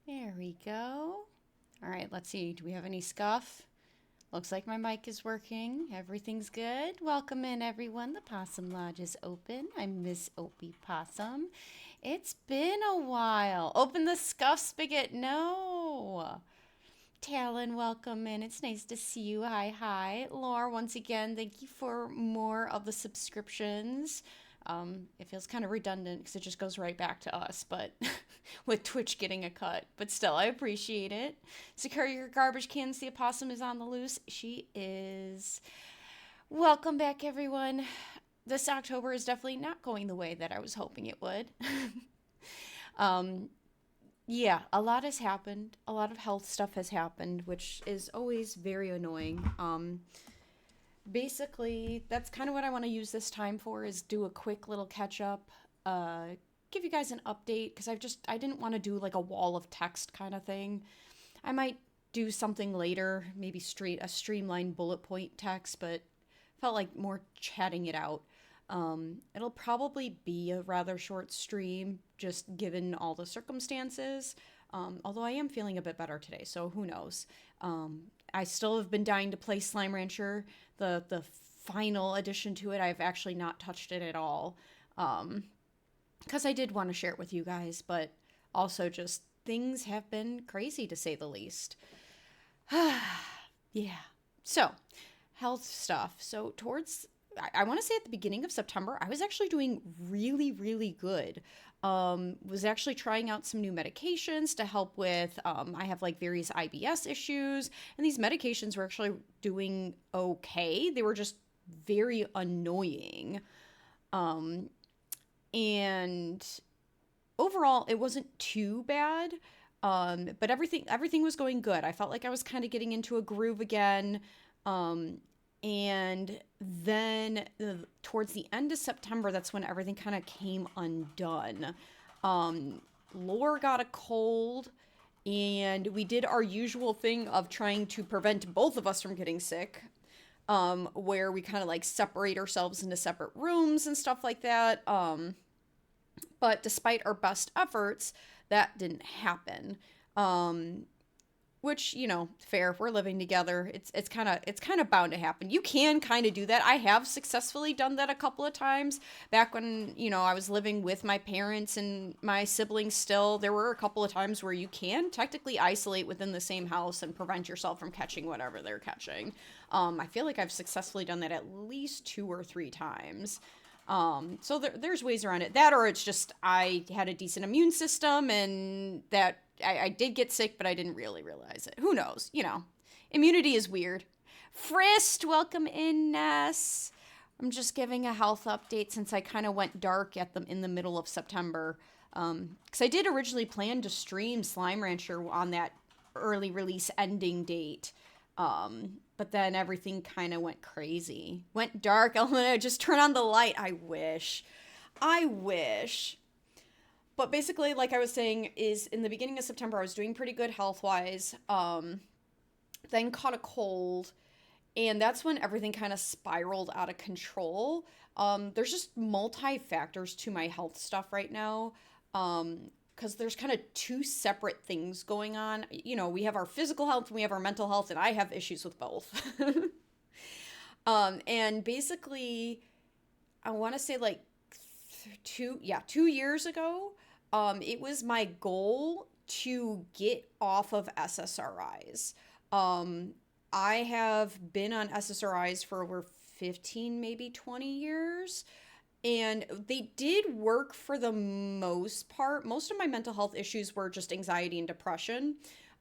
There we go. All right, let's see. Do we have any scuff? Looks like my mic is working. Everything's good. Welcome in, everyone. The Possum Lodge is open. I'm Miss Opie Possum. It's been a while. Open the scuff spigot. No. Talon, welcome in. It's nice to see you. Hi, hi. Laura, once again, thank you for more of the subscriptions. It feels kind of redundant because it just goes right back to us, but with Twitch getting a cut. But still, I appreciate it. Secure your garbage cans. The opossum is on the loose. She is. Welcome back, everyone. This October is definitely not going the way that I was hoping it would. um, yeah, a lot has happened. A lot of health stuff has happened, which is always very annoying. Basically, that's kind of what I want to use this time for is do a quick little catch up, give you guys an update because I didn't want to do like a wall of text kind of thing. I might do something later, maybe a streamlined bullet point text, but felt like more chatting it out. It'll probably be a rather short stream, just given all the circumstances. Although I am feeling a bit better today, so who knows? I still have been dying to play Slime Rancher, the final addition to it. I've actually not touched it at all, because I did want to share it with you guys, but also just things have been crazy to say the least. Yeah. So, health stuff. So, I want to say at the beginning of September, I was actually doing really, really good. Was actually trying out some new medications to help with, I have like various IBS issues, and these medications were actually doing okay. They were just very annoying. Um, and overall, it wasn't too bad. But everything was going good. I felt like I was kind of getting into a groove again. Um, and then towards the end of September, that's when everything kind of came undone. Um, Lore got a cold, and we did our usual thing of trying to prevent both of us from getting sick, where we kind of like separate ourselves into separate rooms and stuff like that. But despite our best efforts, that didn't happen. Um, which, fair. We're living together. It's kind of bound to happen. You can kind of do that. I have successfully done that a couple of times back when, I was living with my parents and my siblings still. There were a couple of times where you can technically isolate within the same house and prevent yourself from catching whatever they're catching. I feel like I've successfully done that at least 2 or 3 times. So there's ways around it. That or it's just I had a decent immune system and that I did get sick, but I didn't really realize it. Who knows? Immunity is weird. Frist, welcome in, Ness. I'm just giving a health update since I kind of went dark at them in the middle of September. Because I did originally plan to stream Slime Rancher on that early release ending date. But then everything kind of went crazy. Went dark. I'm gonna just turn on the light. I wish. I wish. But basically, like I was saying, is in the beginning of September, I was doing pretty good health wise. Then caught a cold, and that's when everything kind of spiraled out of control. There's just multi factors to my health stuff right now. Because there's kind of two separate things going on. We have our physical health and we have our mental health, and I have issues with both. And basically, I want to say like 2 years ago, it was my goal to get off of SSRIs. Um, I have been on SSRIs for over 15, maybe 20 years. And they did work for the most part. Most of my mental health issues were just anxiety and depression.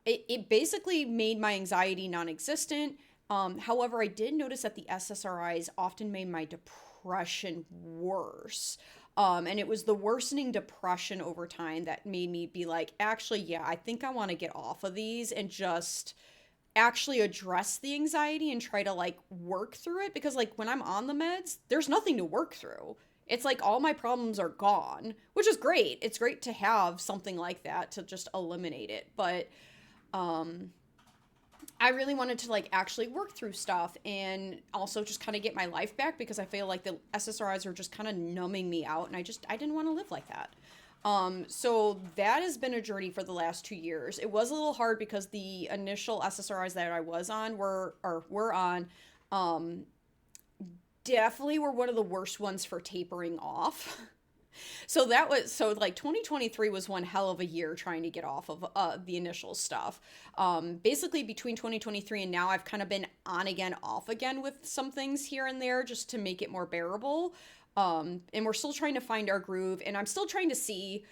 It basically made my anxiety non existent. However, I did notice that the SSRIs often made my depression worse. And it was the worsening depression over time that made me be like, actually, yeah, I think I want to get off of these and just actually address the anxiety and try to like work through it because like when I'm on the meds, there's nothing to work through. It's like all my problems are gone, which is great. It's great to have something like that to just eliminate it. But um I really wanted to like actually work through stuff and also just kind of get my life back because I feel like the SSRIs are just kind of numbing me out and I didn't want to live like that. So that has been a journey for the last 2 years. It was a little hard because the initial SSRIs that I was on were on, um, definitely were one of the worst ones for tapering off. So like 2023 was one hell of a year trying to get off of the initial stuff. Basically between 2023 and now I've kind of been on again, off again with some things here and there just to make it more bearable. And we're still trying to find our groove, and I'm still trying to see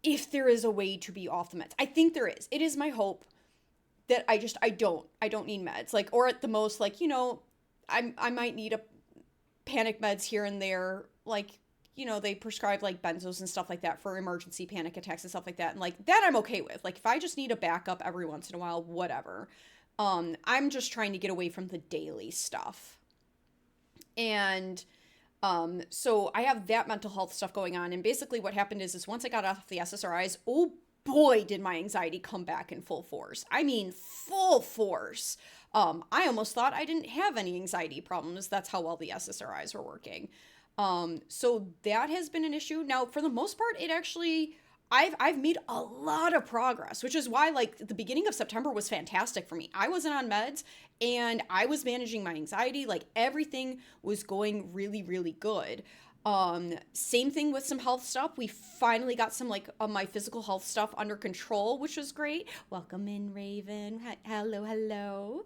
if there is a way to be off the meds. I think there is. It is my hope that I don't need meds. Like, or at the most, like, I might need a panic meds here and there, like, they prescribe like benzos and stuff like that for emergency panic attacks and stuff like that. And like that I'm okay with. Like if I just need a backup every once in a while, whatever. I'm just trying to get away from the daily stuff. And so I have that mental health stuff going on. And basically what happened is once I got off the SSRIs, oh boy, did my anxiety come back in full force. I mean, full force. I almost thought I didn't have any anxiety problems. That's how well the SSRIs were working. So that has been an issue. Now, for the most part, it actually, I've made a lot of progress, which is why like the beginning of September was fantastic for me. I wasn't on meds and I was managing my anxiety. Like everything was going really, really good. Same thing with some health stuff. We finally got some like my physical health stuff under control, which was great. Welcome in, Raven. Hello, hello.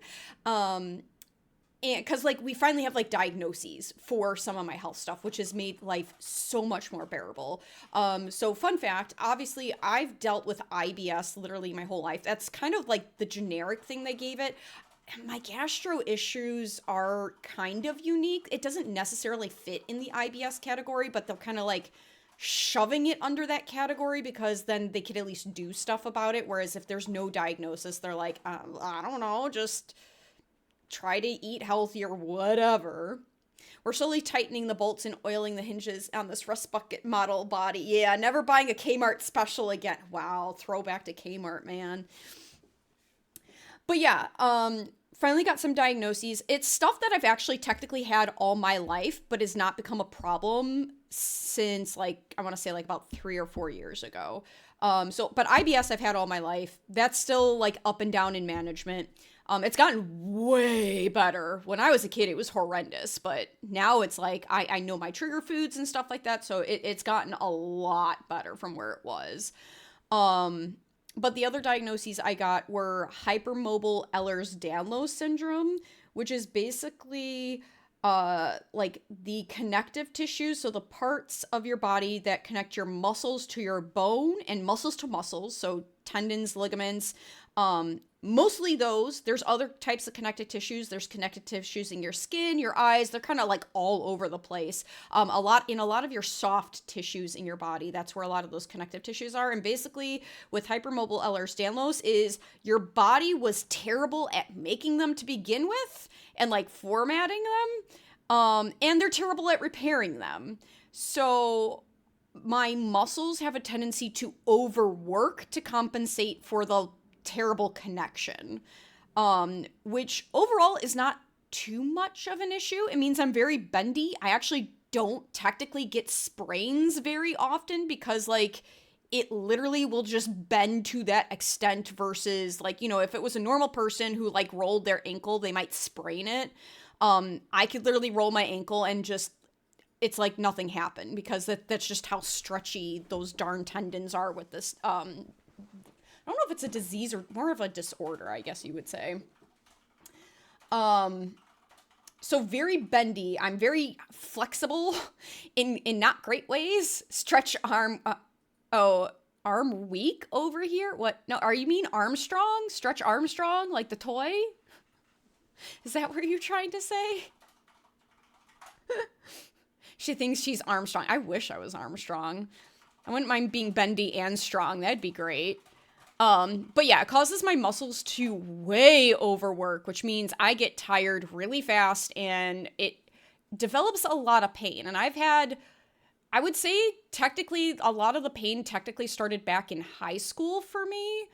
And because like we finally have like diagnoses for some of my health stuff, which has made life so much more bearable. So fun fact, obviously I've dealt with IBS literally my whole life. That's kind of like the generic thing they gave it. My gastro issues are kind of unique. It doesn't necessarily fit in the IBS category, but they're kind of like shoving it under that category because then they could at least do stuff about it. Whereas if there's no diagnosis, they're like, I don't know, just try to eat healthy or whatever. We're slowly tightening the bolts and oiling the hinges on this rust bucket model body. Yeah, never buying a Kmart special again. Wow, throwback to Kmart, man. But yeah, finally got some diagnoses. It's stuff that I've actually technically had all my life, but has not become a problem since like, I want to say like about 3 or 4 years ago. But IBS I've had all my life. That's still like up and down in management. It's gotten way better. When I was a kid, it was horrendous, but now it's like, I know my trigger foods and stuff like that. So it's gotten a lot better from where it was. But the other diagnoses I got were hypermobile Ehlers-Danlos syndrome, which is basically like the connective tissues, so the parts of your body that connect your muscles to your bone and muscles to muscles, so tendons, ligaments, mostly those. There's other types of connective tissues. There's connective tissues in your skin, your eyes. They're kind of like all over the place. A lot of your soft tissues in your body. That's where a lot of those connective tissues are. And basically with hypermobile Ehlers-Danlos is your body was terrible at making them to begin with and like formatting them. And they're terrible at repairing them. So my muscles have a tendency to overwork to compensate for the terrible connection, which overall is not too much of an issue. It means I'm very bendy. I actually don't technically get sprains very often because like it literally will just bend to that extent versus like, if it was a normal person who like rolled their ankle, they might sprain it. I could literally roll my ankle and just, it's like nothing happened because that's just how stretchy those darn tendons are with this, I don't know if it's a disease or more of a disorder, I guess you would say. So very bendy. I'm very flexible in not great ways. Stretch arm. Arm weak over here? What? No, are you mean Armstrong? Stretch Armstrong, like the toy? Is that what you're trying to say? She thinks she's Armstrong. I wish I was Armstrong. I wouldn't mind being bendy and strong. That'd be great. But yeah, it causes my muscles to way overwork, which means I get tired really fast and it develops a lot of pain. And I would say technically a lot of the pain technically started back in high school for me.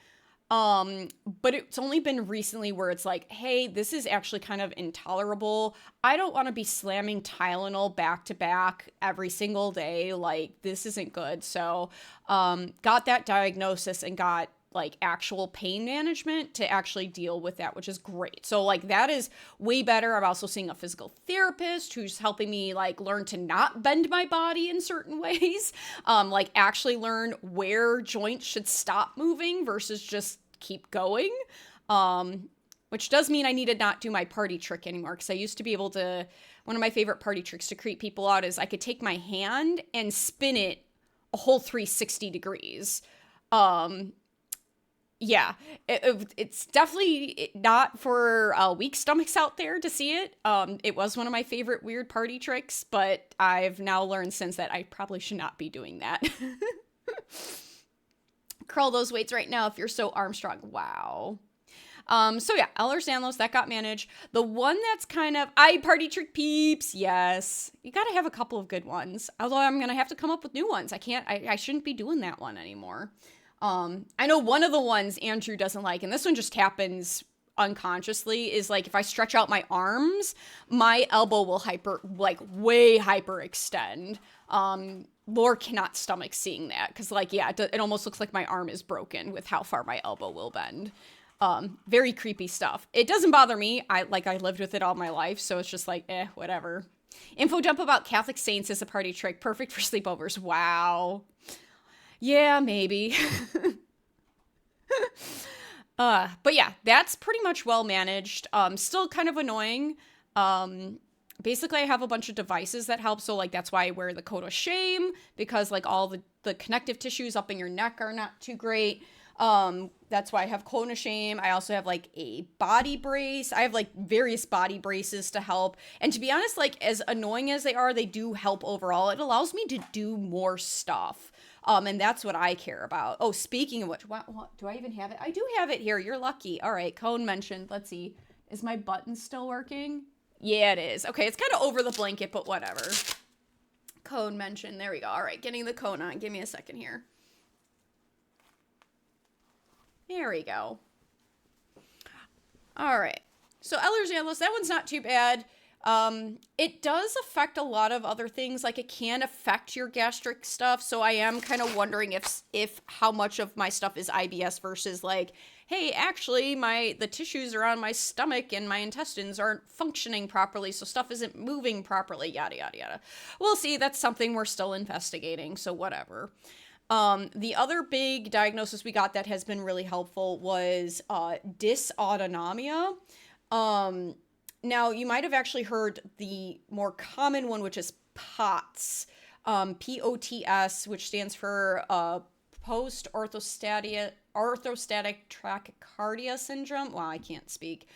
But it's only been recently where it's like, hey, this is actually kind of intolerable. I don't want to be slamming Tylenol back to back every single day. Like, this isn't good. So, got that diagnosis and got like actual pain management to actually deal with that, which is great. So like that is way better. I'm also seeing a physical therapist who's helping me like learn to not bend my body in certain ways. Like actually learn where joints should stop moving versus just keep going. Which does mean I need to not do my party trick anymore. Cause I used to be able to, one of my favorite party tricks to creep people out is I could take my hand and spin it a whole 360 degrees. Yeah, it's definitely not for weak stomachs out there to see it. It was one of my favorite weird party tricks, but I've now learned since that I probably should not be doing that. Curl those weights right now if you're so Armstrong. Wow. So yeah, Ehlers-Danlos, that got managed. The one that's kind of, party trick peeps. Yes. You got to have a couple of good ones. Although I'm going to have to come up with new ones. I shouldn't be doing that one anymore. I know one of the ones Andrew doesn't like, and this one just happens unconsciously, is like if I stretch out my arms, my elbow will way hyper extend. Laura cannot stomach seeing that because like, yeah, it almost looks like my arm is broken with how far my elbow will bend. Very creepy stuff. It doesn't bother me. I lived with it all my life, so it's just like, whatever. Info dump about Catholic saints is a party trick. Perfect for sleepovers. Wow. Yeah, maybe. But yeah, that's pretty much well managed. Still kind of annoying. Basically I have a bunch of devices that help. So like, that's why I wear the coat of shame because like all the connective tissues up in your neck are not too great. That's why I have cone of shame. I also have like a body brace. I have like various body braces to help. And to be honest, like as annoying as they are, they do help overall. It allows me to do more stuff. And that's what I care about. Oh, speaking of which, what, do I even have it? I do have it here. You're lucky. All right. Cone mentioned. Let's see. Is my button still working? Yeah, it is. Okay. It's kind of over the blanket, but whatever. Cone mentioned. There we go. All right. Getting the cone on. Give me a second here. There we go. All right. So Ehlers-Danlos, that one's not too bad. It does affect a lot of other things. Like it can affect your gastric stuff. So I am kind of wondering if how much of my stuff is IBS versus like, hey, actually the tissues around my stomach and my intestines aren't functioning properly. So stuff isn't moving properly, yada, yada, yada. We'll see. That's something we're still investigating. So whatever. The other big diagnosis we got that has been really helpful was, dysautonomia. Now, you might have actually heard the more common one, which is POTS, POTS, which stands for post-orthostatic tachycardia syndrome. Wow, I can't speak.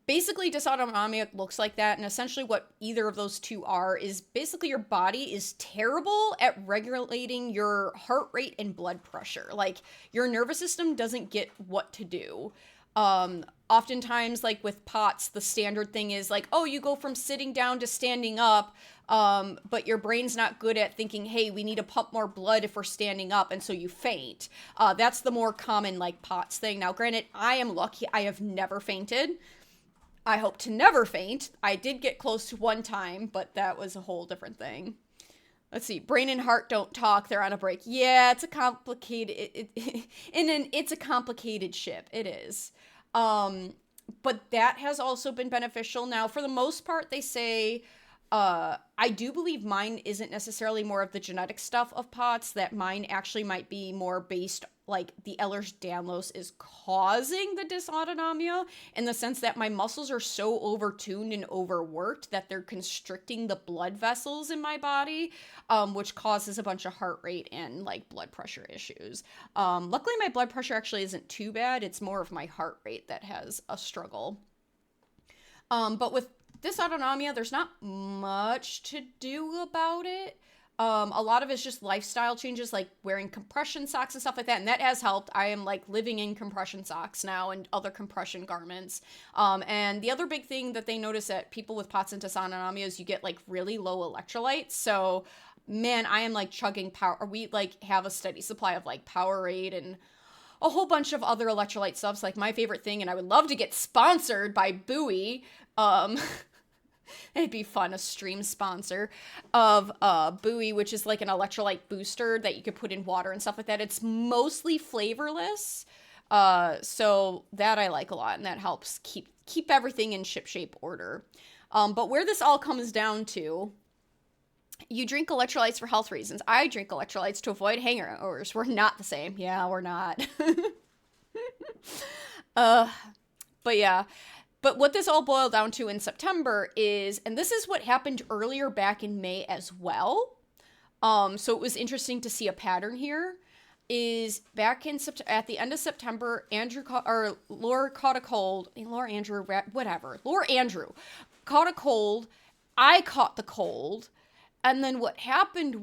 Basically, dysautonomia looks like that, and essentially what either of those two are is basically your body is terrible at regulating your heart rate and blood pressure. Like, your nervous system doesn't get what to do. Oftentimes, like with POTS, the standard thing is like, oh, you go from sitting down to standing up, but your brain's not good at thinking, hey, we need to pump more blood if we're standing up, and so you faint. That's the more common, like, POTS thing. Now, granted, I am lucky. I have never fainted. I hope to never faint. I did get close to one time, but that was a whole different thing. Let's see. Brain and heart don't talk. They're on a break. Yeah, it's a complicated. It's a complicated ship. It is. But that has also been beneficial. Now, for the most part, they say. I do believe mine isn't necessarily more of the genetic stuff of POTS, that mine actually might be more based, like the Ehlers-Danlos is causing the dysautonomia in the sense that my muscles are so overtuned and overworked that they're constricting the blood vessels in my body, which causes a bunch of heart rate and like blood pressure issues. Luckily, my blood pressure actually isn't too bad. It's more of my heart rate that has a struggle. But with dysautonomia, there's not much to do about it. A lot of it's just lifestyle changes, like wearing compression socks and stuff like that, and that has helped. I am like living in compression socks now and other compression garments. And the other big thing that they notice that people with POTS and dysautonomia is you get like really low electrolytes. So, man, I am like chugging power. We like have a steady supply of like Powerade and a whole bunch of other electrolyte stuffs, like my favorite thing, and I would love to get sponsored by Buoy. Um, it'd be fun, a stream sponsor of Buoy, which is like an electrolyte booster that you could put in water and stuff like that. It's mostly flavorless. So that I like a lot, and that helps keep everything in shipshape order. But where this all comes down to, you drink electrolytes for health reasons. I drink electrolytes to avoid hangovers. We're not the same. Yeah, we're not. But yeah. But what this all boiled down to in September is, and this is what happened earlier back in May as well. So it was interesting to see a pattern here. Is back in at the end of September, Laura caught a cold. Laura Andrew, whatever. Laura Andrew caught a cold. I caught the cold. And then what happened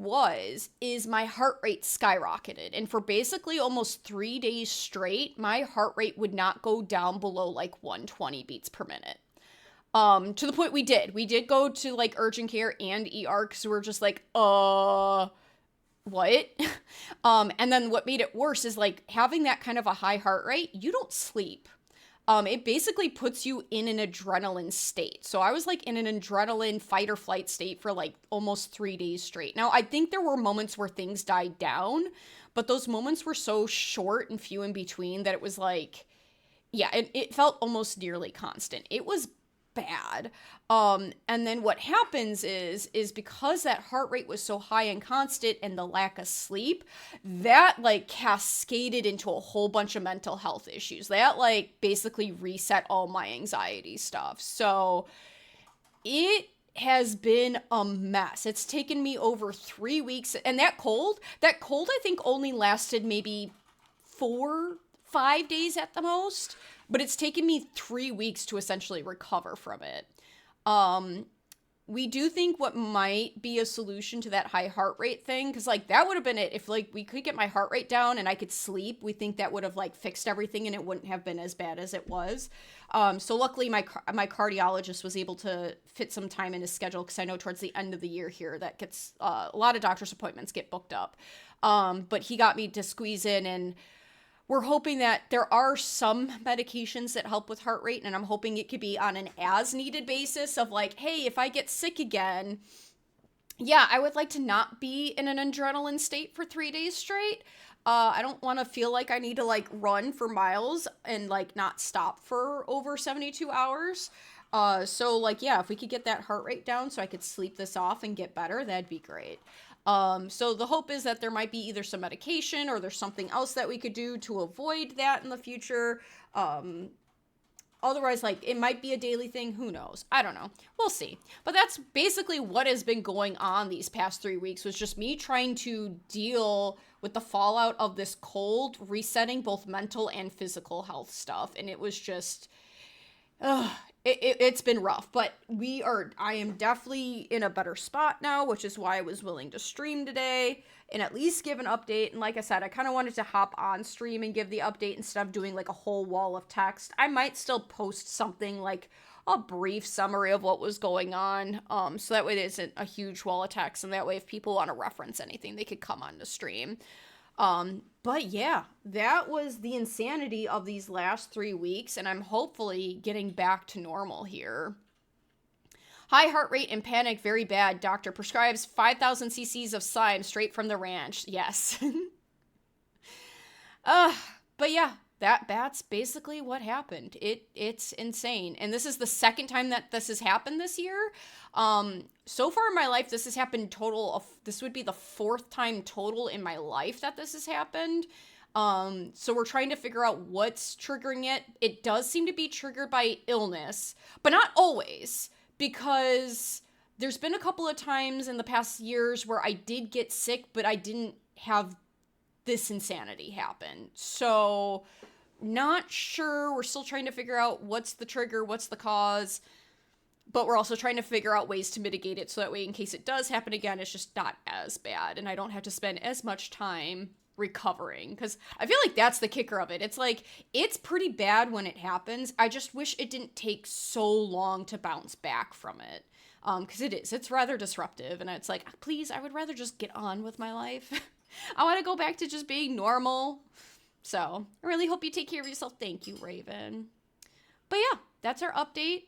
is my heart rate skyrocketed. And for basically almost 3 days straight, my heart rate would not go down below like 120 beats per minute. To the point we did go to like urgent care and ER because we were just like, what? And then what made it worse is like having that kind of a high heart rate, you don't sleep. It basically puts you in an adrenaline state. So I was like in an adrenaline fight or flight state for like almost 3 days straight. Now, I think there were moments where things died down, but those moments were so short and few in between that it was like, yeah, it felt almost nearly constant. It was bad. And then what happens is because that heart rate was so high and constant and the lack of sleep, that like cascaded into a whole bunch of mental health issues. That like basically reset all my anxiety stuff. So it has been a mess. It's taken me over 3 weeks. And that cold, I think only lasted maybe 4-5 days at the most. But it's taken me 3 weeks to essentially recover from it. We do think what might be a solution to that high heart rate thing, because like that would have been it. If like we could get my heart rate down and I could sleep, we think that would have like fixed everything and it wouldn't have been as bad as it was. So luckily my cardiologist was able to fit some time in his schedule, because I know towards the end of the year here that gets a lot of doctor's appointments get booked up. But he got me to squeeze in, and we're hoping that there are some medications that help with heart rate, and I'm hoping it could be on an as-needed basis of like, hey, if I get sick again, yeah, I would like to not be in an adrenaline state for 3 days straight. I don't want to feel like I need to like run for miles and like not stop for over 72 hours. So like, yeah, if we could get that heart rate down so I could sleep this off and get better, that'd be great. So the hope is that there might be either some medication or there's something else that we could do to avoid that in the future. Otherwise, like, it might be a daily thing. Who knows? I don't know. We'll see. But that's basically what has been going on these past 3 weeks, was just me trying to deal with the fallout of this cold, resetting both mental and physical health stuff. And it was just, it's been rough, but I am definitely in a better spot now, which is why I was willing to stream today and at least give an update. And like I said, I kind of wanted to hop on stream and give the update instead of doing like a whole wall of text. I might still post something like a brief summary of what was going on. So that way there isn't a huge wall of text. And that way if people want to reference anything, they could come on the stream. But yeah, that was the insanity of these last 3 weeks, and I'm hopefully getting back to normal here. High heart rate and panic, very bad. Doctor prescribes 5,000 cc's of slime straight from the ranch. Yes. But yeah, that's basically what happened. It's insane. And this is the second time that this has happened this year. So far in my life, this has happened this would be the 4th time total in my life that this has happened. So we're trying to figure out what's triggering it. It does seem to be triggered by illness, but not always, because there's been a couple of times in the past years where I did get sick, but I didn't have this insanity happen. So not sure. We're still trying to figure out what's the trigger, what's the cause, but we're also trying to figure out ways to mitigate it so that way in case it does happen again, it's just not as bad and I don't have to spend as much time recovering, because I feel like that's the kicker of it. It's like, it's pretty bad when it happens. I just wish it didn't take so long to bounce back from it, because it's rather disruptive, and it's like, please, I would rather just get on with my life. I want to go back to just being normal. So I really hope you take care of yourself. Thank you, Raven. But yeah, that's our update.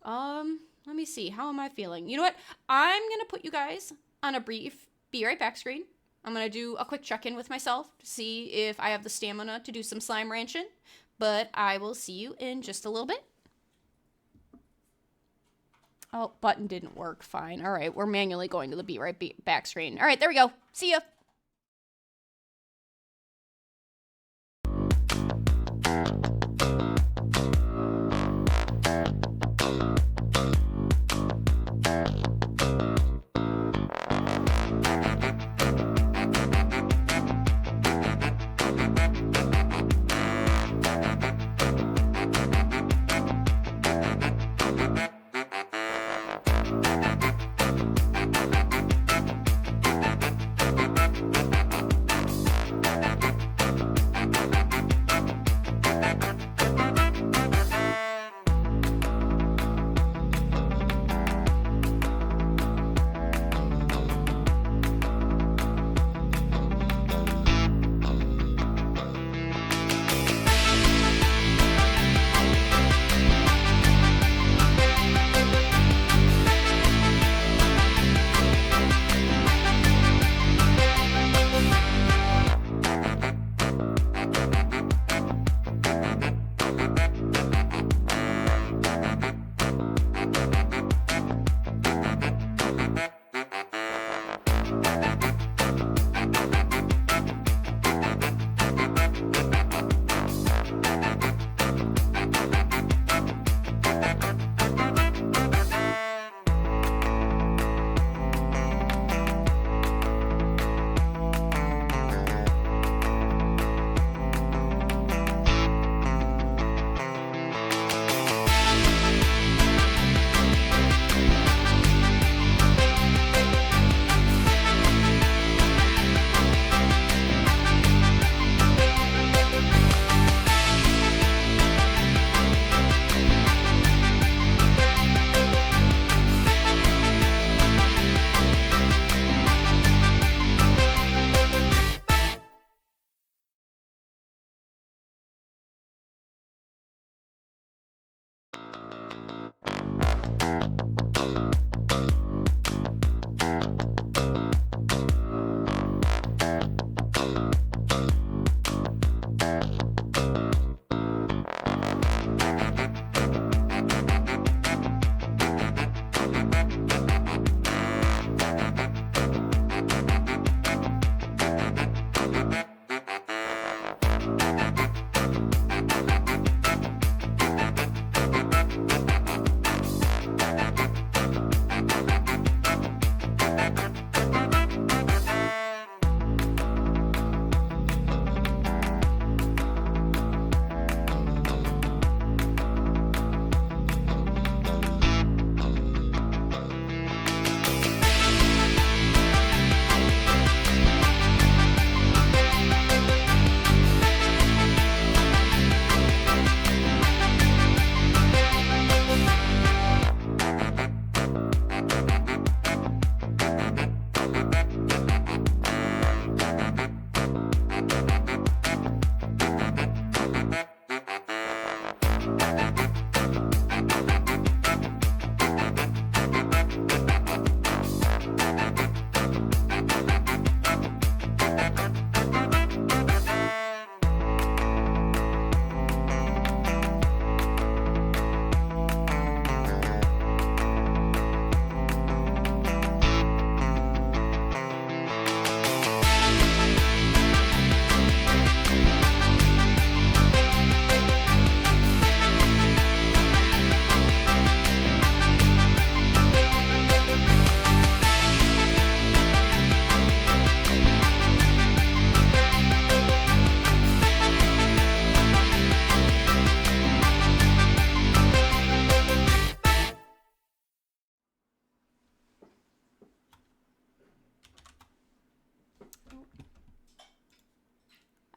Let me see. How am I feeling? You know what? I'm going to put you guys on a brief be right back screen. I'm going to do a quick check-in with myself to see if I have the stamina to do some slime ranching. But I will see you in just a little bit. Oh, button didn't work. Fine. All right, we're manually going to the be right back screen. All right, there we go. See ya.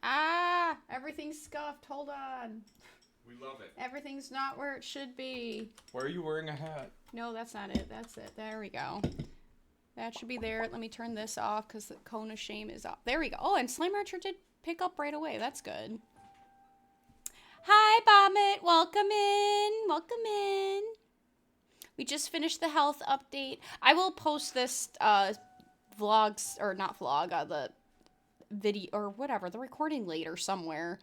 Ah, everything's scuffed. Hold on. We love it. Everything's not where it should be. Why are you wearing a hat? No, that's not it. That's it. There we go. That should be there. Let me turn this off because the cone of shame is off. There we go. Oh, and Slime Rancher did pick up right away. That's good. Hi, Bombit. Welcome in. Welcome in. We just finished the health update. I will post this vlogs, or not vlog, the video, or whatever, the recording later somewhere.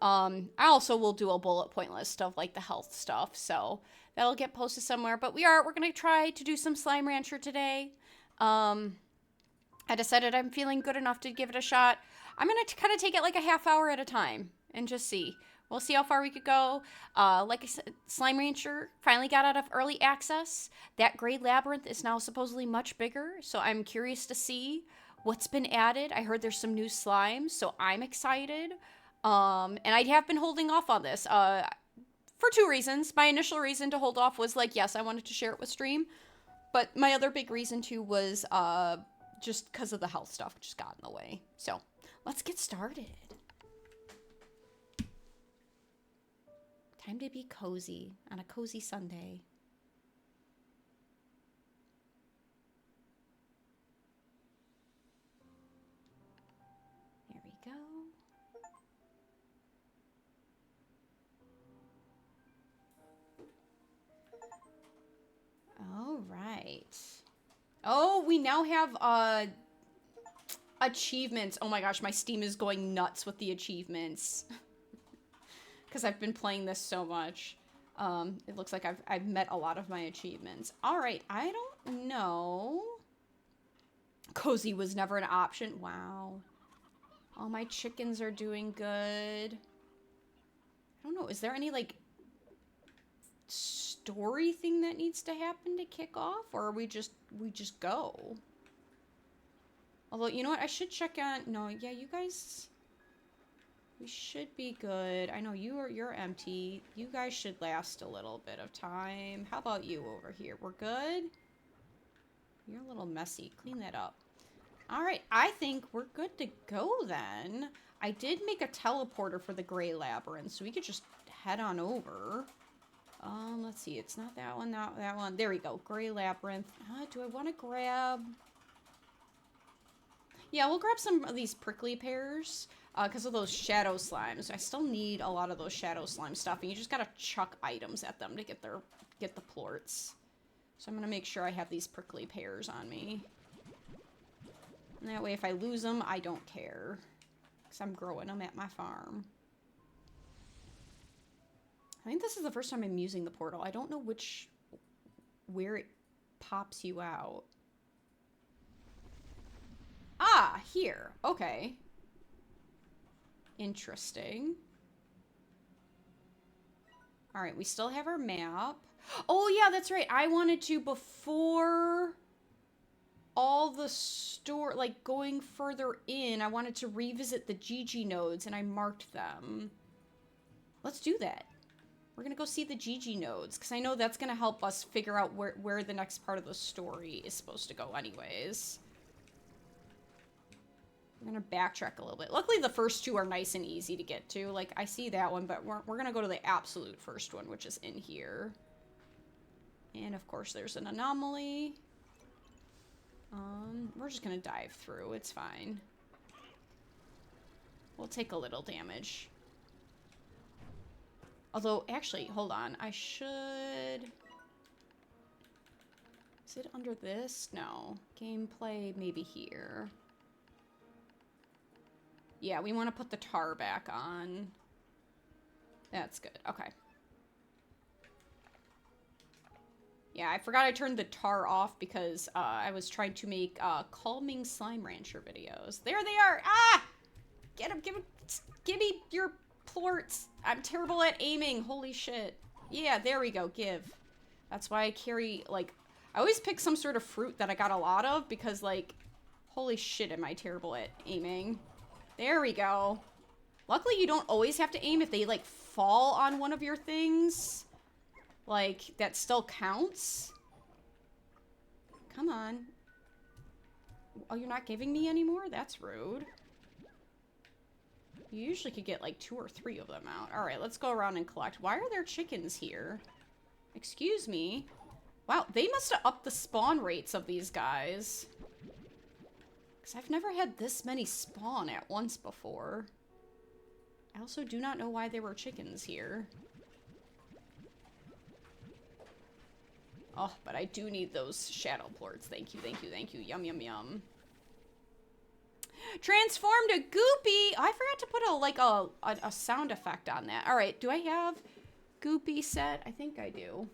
I also will do a bullet point list of, like, the health stuff, so that'll get posted somewhere. But we're going to try to do some Slime Rancher today. I decided I'm feeling good enough to give it a shot. I'm going to kind of take it like a half hour at a time and just see. We'll see how far we could go. Like I said, Slime Rancher finally got out of early access. That Gray Labyrinth is now supposedly much bigger, so I'm curious to see what's been added. I heard there's some new slimes, so I'm excited. And I have been holding off on this for two reasons. My initial reason to hold off was, like, yes, I wanted to share it with stream. But my other big reason, too, was just because of the health stuff, which just got in the way. So, let's get started. Time to be cozy on a cozy Sunday. There we go. All right. Oh, we now have achievements. Oh my gosh, my Steam is going nuts with the achievements. Because I've been playing this so much. It looks like I've met a lot of my achievements. All right, I don't know. Cozy was never an option. Wow. All my chickens are doing good. I don't know. Is there any, like, story thing that needs to happen to kick off? Or are we just go? Although, you know what? I should check on... No, yeah, you guys... We should be good. I know you're empty. You guys should last a little bit of time. How about you over here? We're good? You're a little messy. Clean that up. Alright, I think we're good to go then. I did make a teleporter for the Gray Labyrinth, so we could just head on over. Let's see. It's not that one, not that one. There we go. Gray Labyrinth. Do I want to grab... Yeah, we'll grab some of these prickly pears. Because of those shadow slimes. I still need a lot of those shadow slime stuff, and you just gotta chuck items at them to get the plorts. So I'm gonna make sure I have these prickly pears on me. And that way if I lose them, I don't care. Because I'm growing them at my farm. I think this is the first time I'm using the portal. I don't know where it pops you out. Ah, here. Okay. Interesting. Alright, we still have our map. Oh, yeah, that's right. I wanted to, before all the store, like, going further in, I wanted to revisit the Gigi nodes, and I marked them. Let's do that. We're gonna go see the Gigi nodes, because I know that's gonna help us figure out where the next part of the story is supposed to go anyways. We're gonna backtrack a little bit. Luckily, the first two are nice and easy to get to. Like, I see that one, but we're gonna go to the absolute first one, which is in here. And, of course, there's an anomaly. We're just gonna dive through. It's fine. We'll take a little damage. Although, actually, hold on. I should... Is it under this? No. Gameplay, maybe here. Yeah, we want to put the tar back on. That's good. Okay. Yeah, I forgot I turned the tar off because I was trying to make calming Slime Rancher videos. There they are! Ah! Get him, give me your plorts. I'm terrible at aiming. Holy shit. Yeah, there we go. Give. That's why I carry, like... I always pick some sort of fruit that I got a lot of because, like... Holy shit, am I terrible at aiming. There we go. Luckily, you don't always have to aim if they, like, fall on one of your things. Like, that still counts. Come on. Oh, you're not giving me anymore? That's rude. You usually could get, like, 2 or 3 of them out. Alright, let's go around and collect. Why are there chickens here? Excuse me. Wow, they must have upped the spawn rates of these guys. Because I've never had this many spawn at once before. I also do not know why there were chickens here. Oh, but I do need those shadow plorts. Thank you, thank you, thank you. Yum, yum, yum. Transformed a Goopy. Oh, I forgot to put a sound effect on that. All right, do I have Goopy set? I think I do.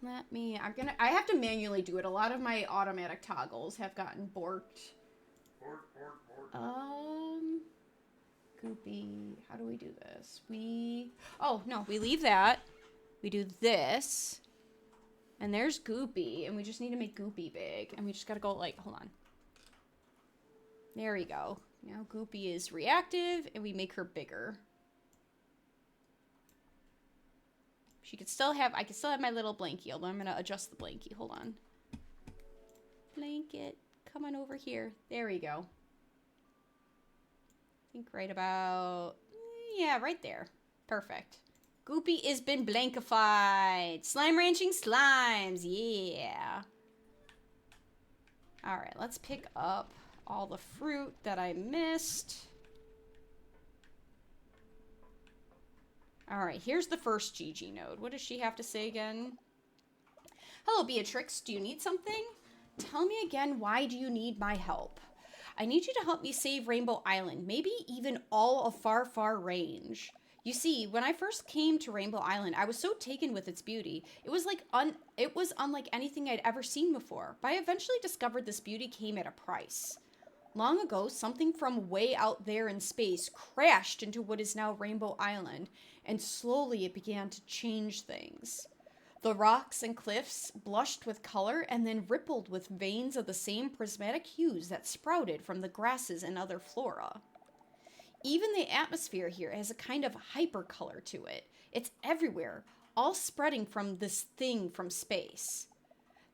I have to manually do it. A lot of my automatic toggles have gotten borked. Goopy. How do we do this? Oh, no, we leave that. We do this. And there's Goopy, and we just need to make Goopy big. And we just gotta go, like, hold on. There we go. Now Goopy is reactive, and we make her bigger. I can still have my little blankie, although I'm gonna adjust the blankie. Hold on. Blanket. Come on over here. There we go. I think right about... Yeah, right there. Perfect. Goopy has been blankified. Slime ranching slimes. Yeah. Alright, let's pick up all the fruit that I missed. Alright, here's the first Gigi node. What does she have to say again? Hello, Beatrix. Do you need something? Tell me again, why do you need my help? I need you to help me save Rainbow Island, maybe even all of Far Far Range. You see, when I first came to Rainbow Island, I was so taken with its beauty. It was unlike anything I'd ever seen before. But I eventually discovered this beauty came at a price. Long ago, something from way out there in space crashed into what is now Rainbow Island, and slowly it began to change things. The rocks and cliffs blushed with color and then rippled with veins of the same prismatic hues that sprouted from the grasses and other flora. Even the atmosphere here has a kind of hyper color to it. It's everywhere, all spreading from this thing from space.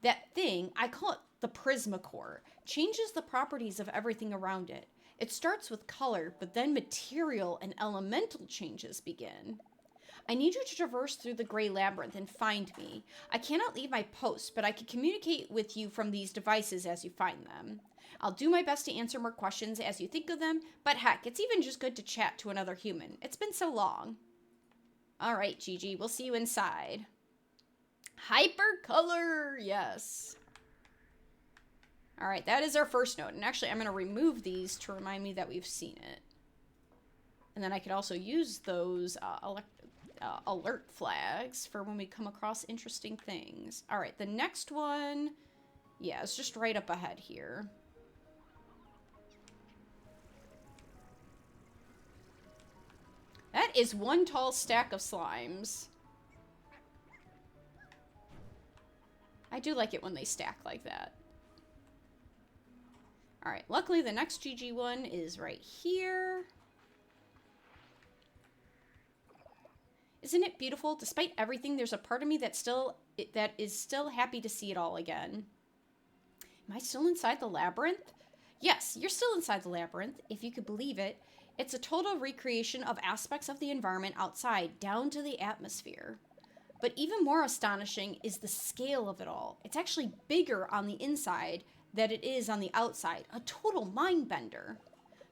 That thing, I call it the Prismacore, changes the properties of everything around it. It starts with color, but then material and elemental changes begin. I need you to traverse through the Gray Labyrinth and find me. I cannot leave my post, but I can communicate with you from these devices as you find them. I'll do my best to answer more questions as you think of them, but heck, it's even just good to chat to another human. It's been so long. Alright, Gigi, we'll see you inside. Hypercolor, yes. Alright, that is our first node. And actually, I'm going to remove these to remind me that we've seen it. And then I could also use those alert flags for when we come across interesting things. Alright, the next one, yeah, it's just right up ahead here. That is one tall stack of slimes. I do like it when they stack like that. Alright, luckily the next GG one is right here. Isn't it beautiful? Despite everything, there's a part of me that is still happy to see it all again. Am I still inside the labyrinth? Yes, you're still inside the labyrinth, if you could believe it. It's a total recreation of aspects of the environment outside, down to the atmosphere. But even more astonishing is the scale of it all. It's actually bigger on the inside than it is on the outside. A total mind bender.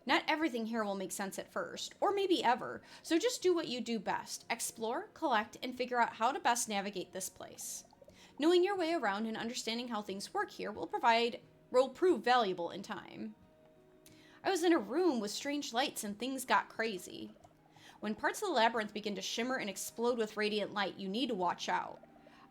Not everything here will make sense at first, or maybe ever, so just do what you do best. Explore, collect, and figure out how to best navigate this place. Knowing your way around and understanding how things work here will prove valuable in time. I was in a room with strange lights and things got crazy. When parts of the labyrinth begin to shimmer and explode with radiant light, you need to watch out.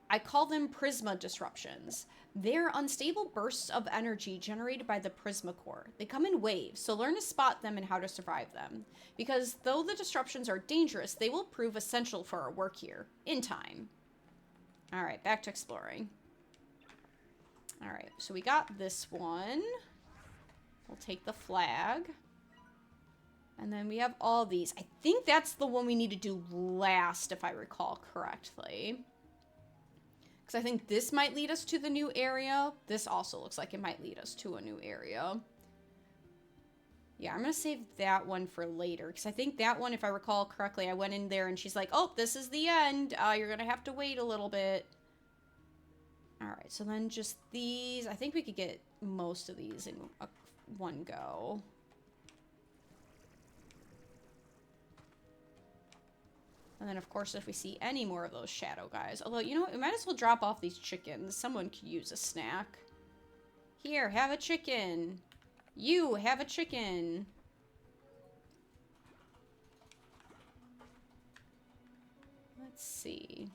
I call them prisma disruptions. They're unstable bursts of energy generated by the Prismacore. They come in waves, so learn to spot them and how to survive them. Because though the disruptions are dangerous, they will prove essential for our work here, in time. Alright, back to exploring. Alright, so we got this one. We'll take the flag. And then we have all these. I think that's the one we need to do last, if I recall correctly. Because I think this might lead us to the new area. This also looks like it might lead us to a new area. Yeah, I'm going to save that one for later. Because I think that one, if I recall correctly, I went in there and she's like, oh, this is the end. You're going to have to wait a little bit. Alright, so then just these. I think we could get most of these in one go. And then, of course, if we see any more of those shadow guys. Although, you know what? We might as well drop off these chickens. Someone could use a snack. Here, have a chicken. You, have a chicken. Let's see.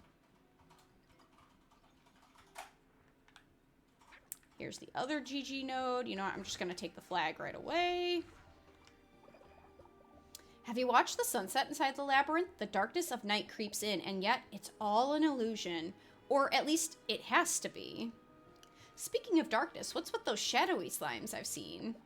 Here's the other GG node. You know what? I'm just going to take the flag right away. Have you watched the sunset inside the labyrinth? The darkness of night creeps in, and yet it's all an illusion. Or at least it has to be. Speaking of darkness, what's with those shadowy slimes I've seen?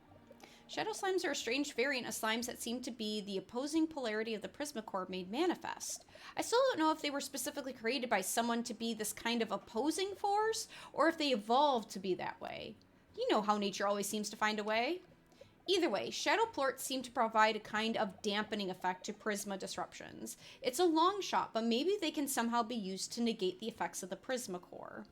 Shadow slimes are a strange variant of slimes that seem to be the opposing polarity of the Prismacore made manifest. I still don't know if they were specifically created by someone to be this kind of opposing force, or if they evolved to be that way. You know how nature always seems to find a way. Either way, shadow plorts seem to provide a kind of dampening effect to Prisma disruptions. It's a long shot, but maybe they can somehow be used to negate the effects of the Prismacore.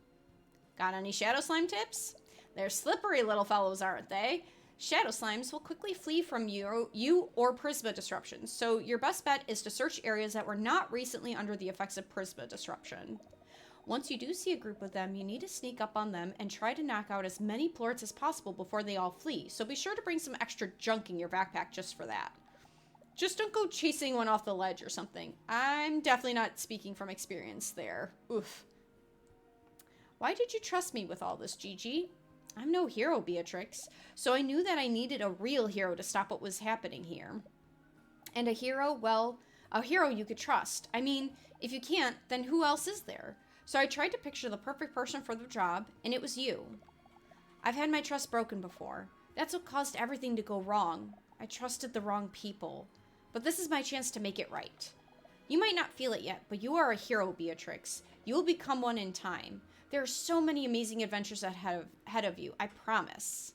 Got any shadow slime tips? They're slippery little fellows, aren't they? Shadow slimes will quickly flee from you or Prisma disruptions, so your best bet is to search areas that were not recently under the effects of Prisma disruption. Once you do see a group of them, you need to sneak up on them and try to knock out as many plorts as possible before they all flee, so be sure to bring some extra junk in your backpack just for that. Just don't go chasing one off the ledge or something. I'm definitely not speaking from experience there. Oof. Why did you trust me with all this, Gigi? I'm no hero, Beatrix, so I knew that I needed a real hero to stop what was happening here. And a hero, well, a hero you could trust. I mean, if you can't, then who else is there? So I tried to picture the perfect person for the job, and it was you. I've had my trust broken before. That's what caused everything to go wrong. I trusted the wrong people. But this is my chance to make it right. You might not feel it yet, but you are a hero, Beatrix. You will become one in time. There are so many amazing adventures ahead of you, I promise.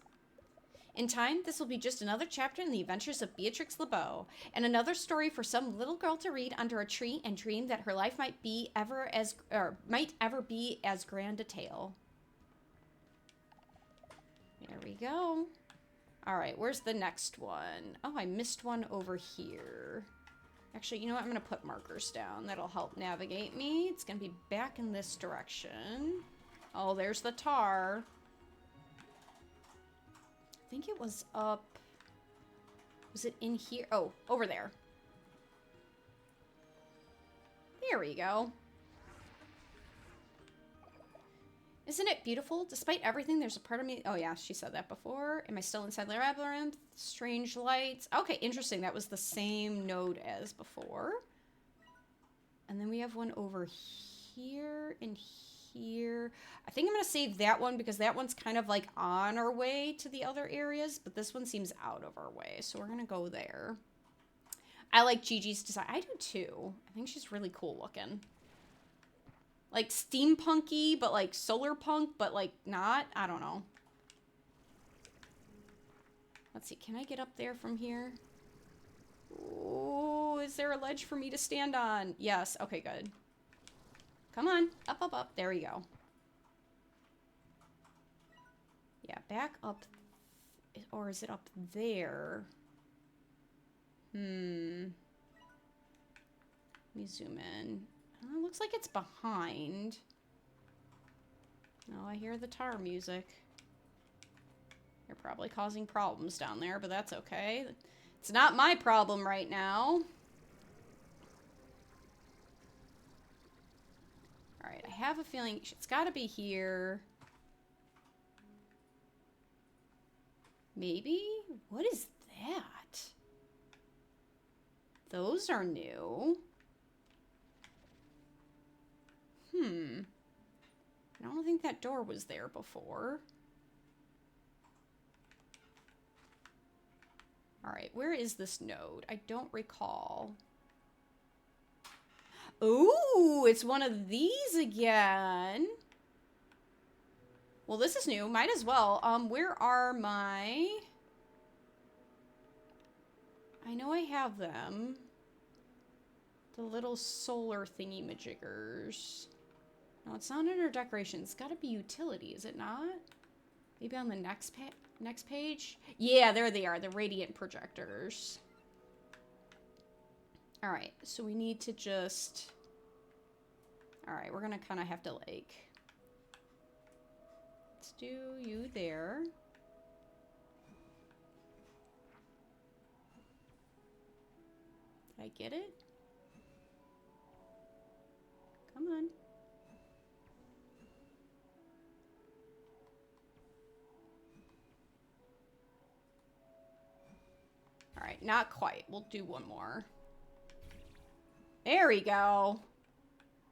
In time, this will be just another chapter in the adventures of Beatrix LeBeau, and another story for some little girl to read under a tree and dream that her life might ever be as grand a tale. There we go. All right, where's the next one? Oh, I missed one over here. Actually, you know what? I'm going to put markers down. That'll help navigate me. It's going to be back in this direction. Oh, there's the tar. I think it was up... Was it in here? Oh, over there. There we go. Isn't it beautiful? Despite everything, there's a part of me... Oh, yeah, she said that before. Am I still inside the labyrinth? Strange lights. Okay, interesting. That was the same node as before. And then we have one over here and here. I think I'm going to save that one because that one's kind of like on our way to the other areas, but this one seems out of our way, so we're going to go there. I like Gigi's design. I do too. I think she's really cool looking. Like steampunky, but like solar punk, but like not. I don't know. Let's see. Can I get up there from here? Oh, is there a ledge for me to stand on? Yes. Okay, good. Come on. Up, up, up. There we go. Yeah, back up. Or is it up there? Let me zoom in. It looks like it's behind. Oh, I hear the tar music. You're probably causing problems down there, but that's okay. It's not my problem right now. Alright, I have a feeling it's got to be here. Maybe? What is that? Those are new. I don't think that door was there before. Alright, where is this node? I don't recall. Ooh, it's one of these again. Well, this is new. Might as well. Where are my... I know I have them. The little solar thingy-majiggers. No, it's not under decorations. It's got to be utility, is it not? Maybe on the next page? Yeah, there they are. The radiant projectors. All right, so we need to just... All right, we're gonna kind of have to, like... Let's do you there. Did I get it? Come on. All right, not quite. We'll do one more. There we go.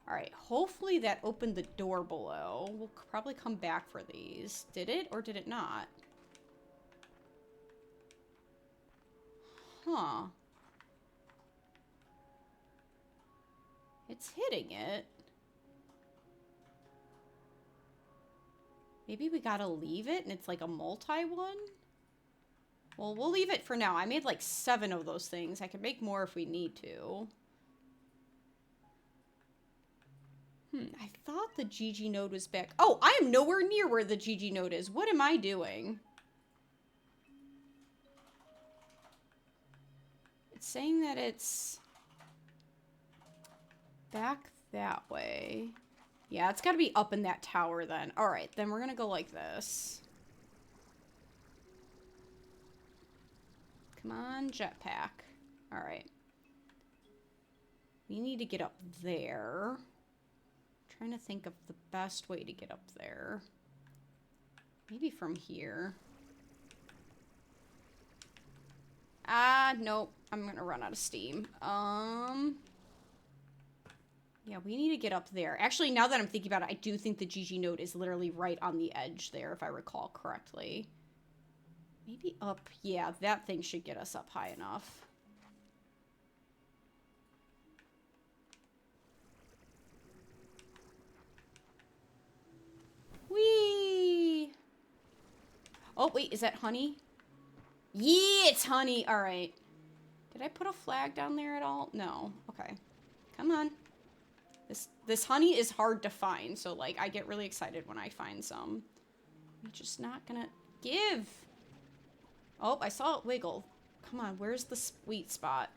All right, hopefully that opened the door below. We'll probably come back for these. Did it or did it not? Huh. It's hitting it. Maybe we gotta leave it and it's like a multi-one? Well, we'll leave it for now. I made like 7 of those things. I can make more if we need to. I thought the GG node was back. Oh, I am nowhere near where the GG node is. What am I doing? It's saying that it's back that way. Yeah, it's got to be up in that tower then. All right, then we're going to go like this. Come on, jetpack. All right. We need to get up there. Trying to think of the best way to get up there. Maybe from here. Ah, nope. I'm gonna run out of steam. Yeah, we need to get up there. Actually, now that I'm thinking about it, I do think the GG node is literally right on the edge there, if I recall correctly. Maybe up. Yeah, that thing should get us up high enough. Whee! Oh, wait, is that honey? Yeah, it's honey. All right. Did I put a flag down there at all? No. Okay. Come on. This honey is hard to find, so, like, I get really excited when I find some. I'm just not gonna give. Oh, I saw it wiggle. Come on, where's the sweet spot?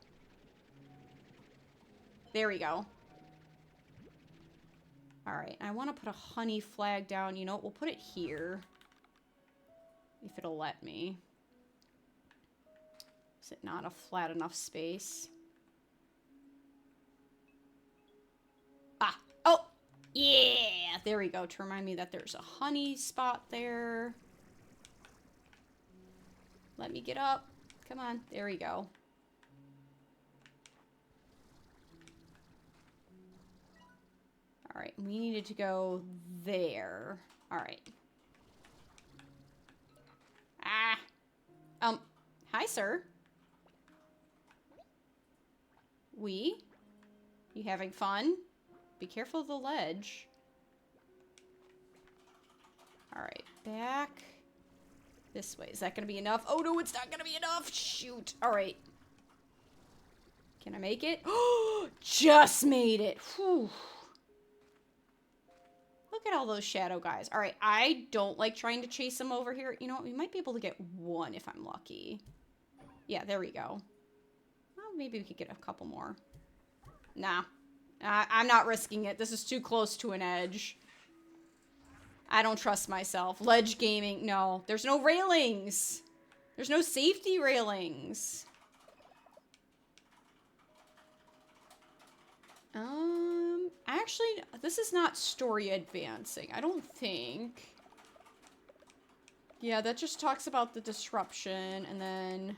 There we go. Alright, I want to put a honey flag down. You know what? We'll put it here. If it'll let me. Is it not a flat enough space? Ah! Oh! Yeah! There we go. To remind me that there's a honey spot there. Let me get up. Come on. There we go. Alright, we needed to go there. Alright. Ah! Hi, sir. You having fun? Be careful of the ledge. Alright, back this way. Is that gonna be enough? Oh no, it's not gonna be enough! Shoot! Alright. Can I make it? Just made it! Whew. Look at all those shadow guys. Alright, I don't like trying to chase them over here. You know what? We might be able to get one if I'm lucky. Yeah, there we go. Well, maybe we could get a couple more. Nah. I'm not risking it. This is too close to an edge. I don't trust myself. Ledge gaming. No. There's no railings. There's no safety railings. Actually, this is not story advancing. I don't think. Yeah, that just talks about the disruption, and then...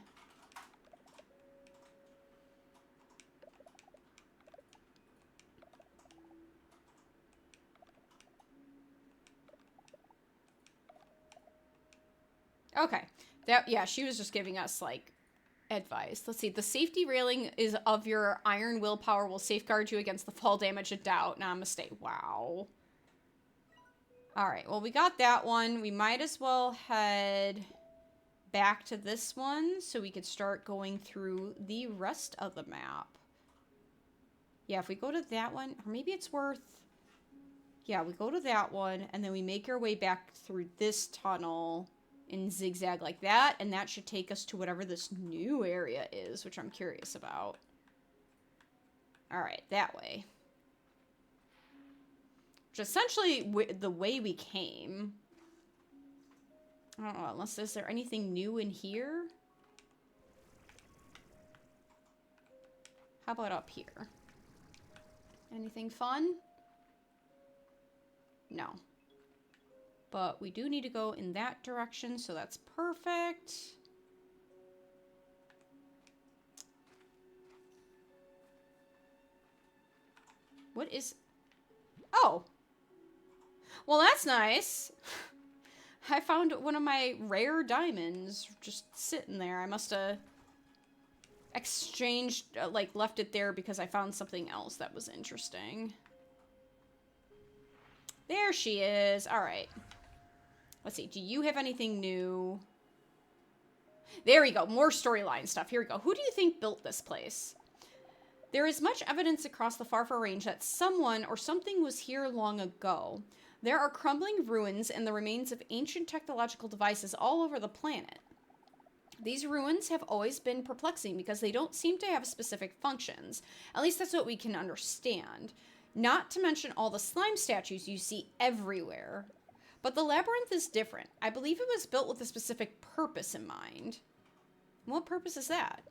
Okay. Yeah, she was just giving us, like, advice. Let's see. The safety railing is of your iron willpower will safeguard you against the fall damage of doubt. Namaste. Wow. Alright, well, we got that one. We might as well head back to this one so we could start going through the rest of the map. Yeah, if we go to that one, or maybe it's worth... Yeah, we go to that one, and then we make our way back through this tunnel in zigzag like that, and that should take us to whatever this new area is, which I'm curious about. Alright, that way. Which is essentially the way we came. I don't know, unless is there anything new in here? How about up here? Anything fun? No. But we do need to go in that direction, so that's perfect. What is... Oh! Well, that's nice. I found one of my rare diamonds just sitting there. I must have exchanged, like, left it there because I found something else that was interesting. There she is. All right. Let's see. Do you have anything new? There we go. More storyline stuff. Here we go. Who do you think built this place? There is much evidence across the Farfar Range that someone or something was here long ago. There are crumbling ruins and the remains of ancient technological devices all over the planet. These ruins have always been perplexing because they don't seem to have specific functions. At least that's what we can understand. Not to mention all the slime statues you see everywhere. But the labyrinth is different. I believe it was built with a specific purpose in mind. What purpose is that?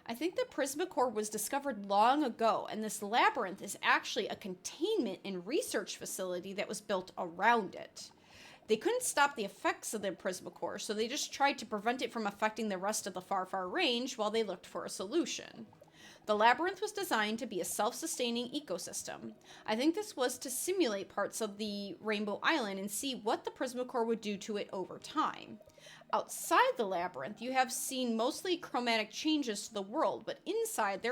I think the Prismacore was discovered long ago, and this labyrinth is actually a containment and research facility that was built around it. They couldn't stop the effects of the Prismacore, so they just tried to prevent it from affecting the rest of the Farfar Range while they looked for a solution. The labyrinth was designed to be a self-sustaining ecosystem. I think this was to simulate parts of the Rainbow Island and see what the Prismacore would do to it over time. Outside the labyrinth, you have seen mostly chromatic changes to the world, but inside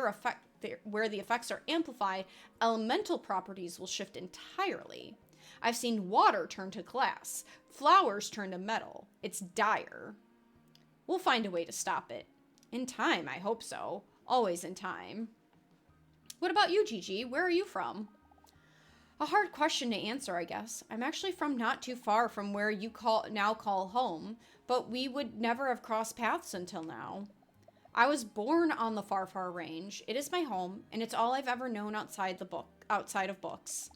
where the effects are amplified, elemental properties will shift entirely. I've seen water turn to glass, flowers turn to metal. It's dire. We'll find a way to stop it. In time, I hope so. Always in time. What about you, Gigi? Where are you from? A hard question to answer, I guess. I'm actually from not too far from where you now call home, but we would never have crossed paths until now. I was born on the Farfar Range. It is my home, and it's all I've ever known outside of books.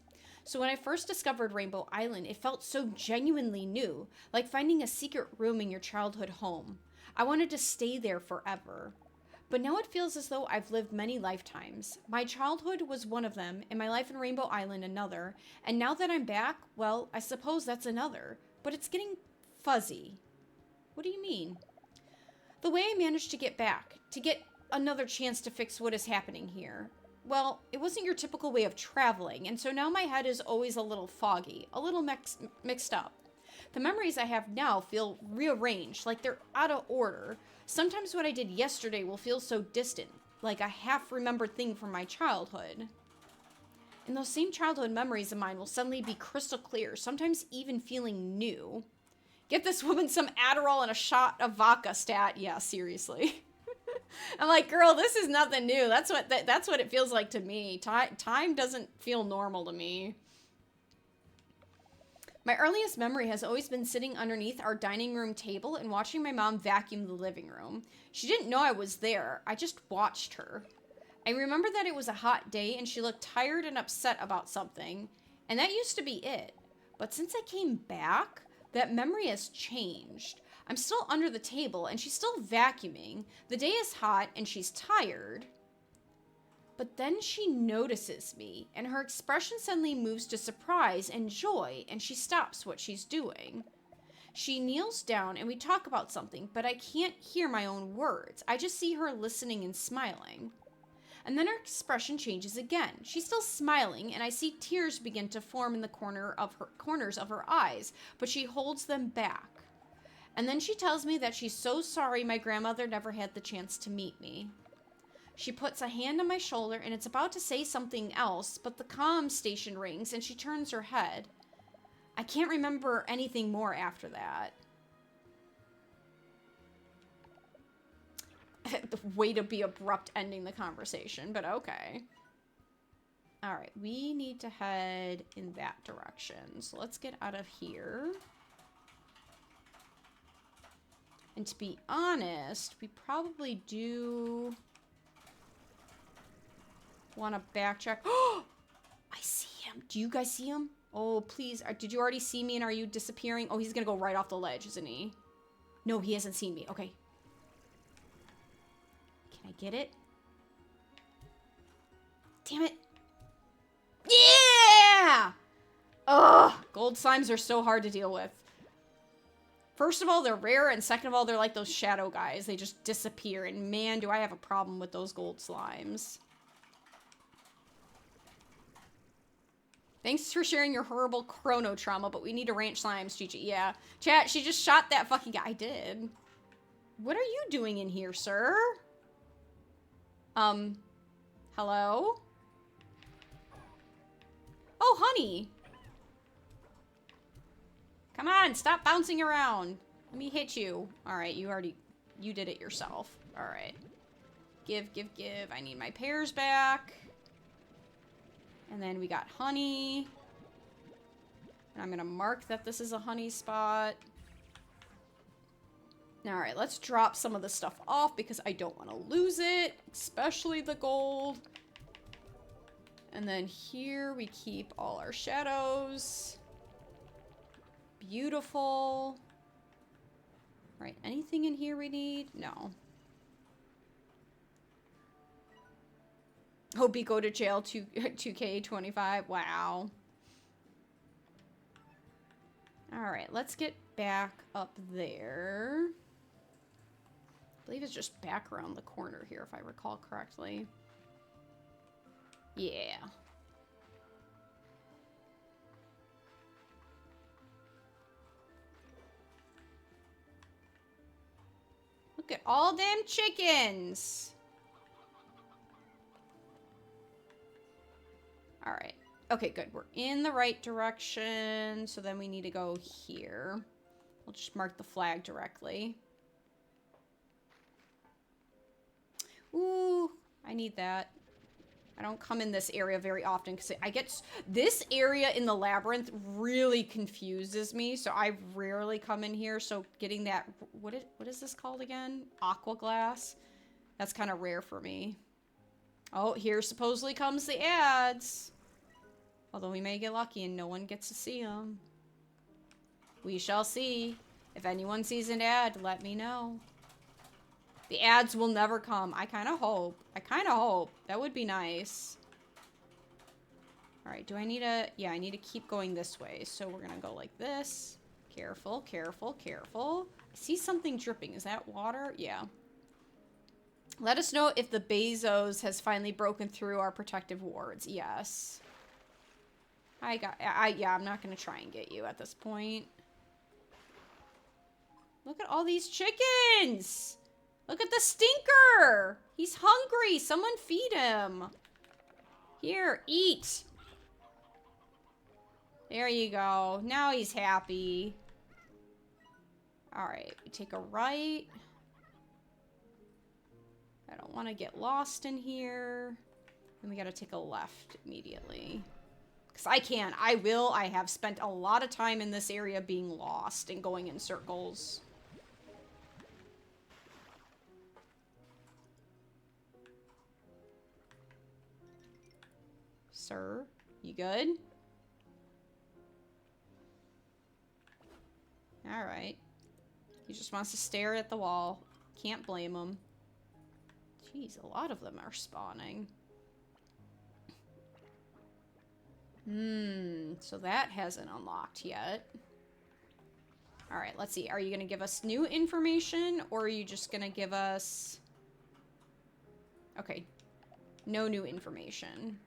So when I first discovered Rainbow Island, it felt so genuinely new, like finding a secret room in your childhood home. I wanted to stay there forever. But now it feels as though I've lived many lifetimes. My childhood was one of them, and my life in Rainbow Island another, and now that I'm back, well, I suppose that's another. But it's getting fuzzy. What do you mean? The way I managed to get back, to get another chance to fix what is happening here. Well, it wasn't your typical way of traveling, and so now my head is always a little foggy, a little mixed up. The memories I have now feel rearranged, like they're out of order. Sometimes what I did yesterday will feel so distant, like a half-remembered thing from my childhood. And those same childhood memories of mine will suddenly be crystal clear, sometimes even feeling new. Get this woman some Adderall and a shot of vodka stat. Yeah, seriously. I'm like, girl, this is nothing new. That's what it feels like to me. Time doesn't feel normal to me. My earliest memory has always been sitting underneath our dining room table and watching my mom vacuum the living room. She didn't know I was there. I just watched her. I remember that it was a hot day and she looked tired and upset about something, and that used to be it. But since I came back, that memory has changed. I'm still under the table and she's still vacuuming. The day is hot and she's tired. But then she notices me, and her expression suddenly moves to surprise and joy, and she stops what she's doing. She kneels down, and we talk about something, but I can't hear my own words. I just see her listening and smiling. And then her expression changes again. She's still smiling, and I see tears begin to form in the corners of her eyes, but she holds them back. And then she tells me that she's so sorry my grandmother never had the chance to meet me. She puts a hand on my shoulder and it's about to say something else, but the comm station rings and she turns her head. I can't remember anything more after that. The way to be abrupt ending the conversation, but okay. Alright, we need to head in that direction. So let's get out of here. And to be honest, we probably do... Want to backtrack? Oh, I see him. Do you guys see him? Oh, please. Did you already see me and are you disappearing? Oh, he's going to go right off the ledge, isn't he? No, he hasn't seen me. Okay. Can I get it? Damn it. Yeah! Ugh. Gold slimes are so hard to deal with. First of all, they're rare, and second of all, they're like those shadow guys. They just disappear, and man, do I have a problem with those gold slimes. Thanks for sharing your horrible chrono trauma, but we need to ranch slimes, Gigi. Yeah. Chat, she just shot that fucking guy. I did. What are you doing in here, sir? Hello? Oh, honey. Come on, stop bouncing around. Let me hit you. All right, you did it yourself. All right. Give. I need my pears back. And then we got honey. And I'm going to mark that this is a honey spot. All right, let's drop some of the stuff off because I don't want to lose it, especially the gold. And then here we keep all our shadows. Beautiful. All right, anything in here we need? No. Hope you go to jail 2K25. Wow. All right, let's get back up there. I believe it's just back around the corner here, if I recall correctly. Yeah. Look at all them chickens. All right. Okay, good. We're in the right direction. So then we need to go here. We'll just mark the flag directly. Ooh, I need that. I don't come in this area very often because I get... This area in the labyrinth really confuses me, so I rarely come in here. So getting that... What is this called again? Aqua glass? That's kind of rare for me. Oh, here supposedly comes the ads. Although we may get lucky and no one gets to see them. We shall see. If anyone sees an ad, let me know. The ads will never come. I kind of hope. That would be nice. Alright, do I need to... Yeah, I need to keep going this way. So we're going to go like this. Careful, careful, careful. I see something dripping. Is that water? Yeah. Let us know if the Bezos has finally broken through our protective wards. Yes. Yeah, I'm not going to try and get you at this point. Look at all these chickens! Look at the stinker! He's hungry! Someone feed him! Here, eat! There you go. Now he's happy. Alright, we take a right. I don't want to get lost in here. And we gotta take a left immediately. Because I can. I will. I have spent a lot of time in this area being lost and going in circles. Sir, you good? Alright. He just wants to stare at the wall. Can't blame him. Jeez, a lot of them are spawning. So that hasn't unlocked yet. Alright, let's see. Are you going to give us new information, or are you just going to give us... Okay. No new information.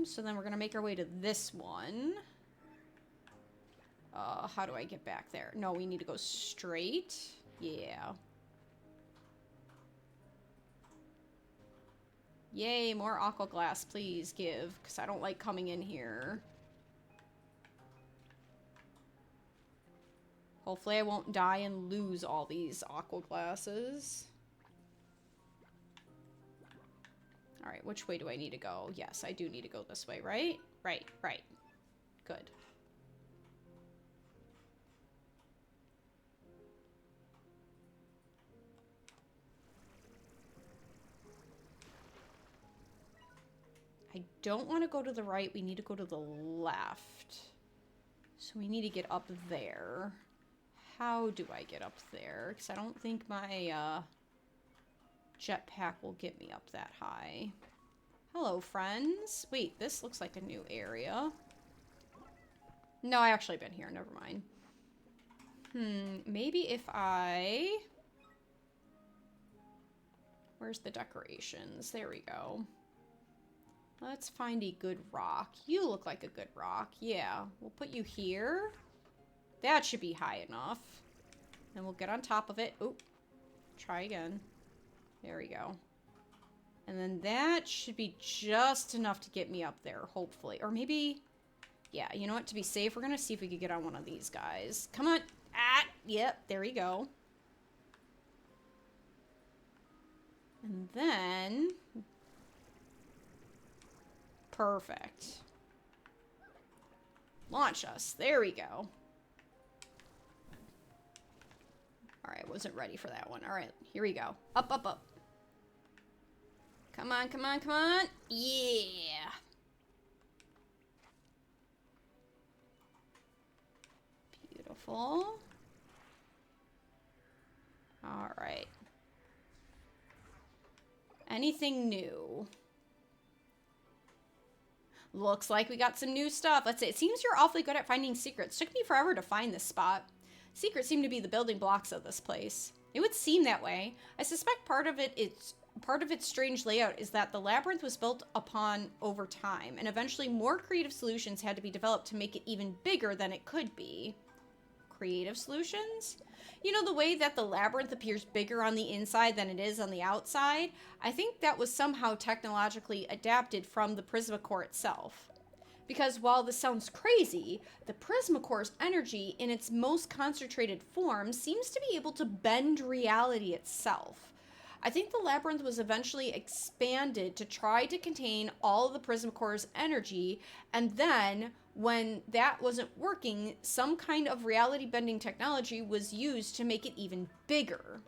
So then we're going to make our way to this one. How do I get back there? No, we need to go straight. Yeah. Yay, more aqua glass, please give, because I don't like coming in here. Hopefully I won't die and lose all these aqua glasses. Alright, which way do I need to go? Yes, I do need to go this way, right? Right. Good. don't want to go to the right. We need to go to the left. So we need to get up there. How do I get up there? Because I don't think my jetpack will get me up that high. Hello, friends. Wait, this looks like a new area. No, I actually been here. Never mind. Maybe if I... Where's the decorations? There we go. Let's find a good rock. You look like a good rock. Yeah, we'll put you here. That should be high enough. And we'll get on top of it. Oh, try again. There we go. And then that should be just enough to get me up there, hopefully. Or maybe... Yeah, you know what? To be safe, we're going to see if we can get on one of these guys. Come on. Ah, yep, there we go. And then... Perfect. Launch us. There we go. Alright, wasn't ready for that one. Alright, here we go. Up, up, up. Come on, come on, come on. Yeah. Beautiful. Alright. Anything new? Looks like we got some new stuff. Let's see. It seems you're awfully good at finding secrets. Took me forever to find this spot. Secrets seem to be the building blocks of this place. It would seem that way. I suspect part of its strange layout is that the labyrinth was built upon over time, and eventually more creative solutions had to be developed to make it even bigger than it could be. Creative solutions? You know, the way that the labyrinth appears bigger on the inside than it is on the outside? I think that was somehow technologically adapted from the Prismacore itself. Because while this sounds crazy, the Prismacore's energy in its most concentrated form seems to be able to bend reality itself. I think the labyrinth was eventually expanded to try to contain all of the Prismacore's energy, and then, when that wasn't working, some kind of reality-bending technology was used to make it even bigger.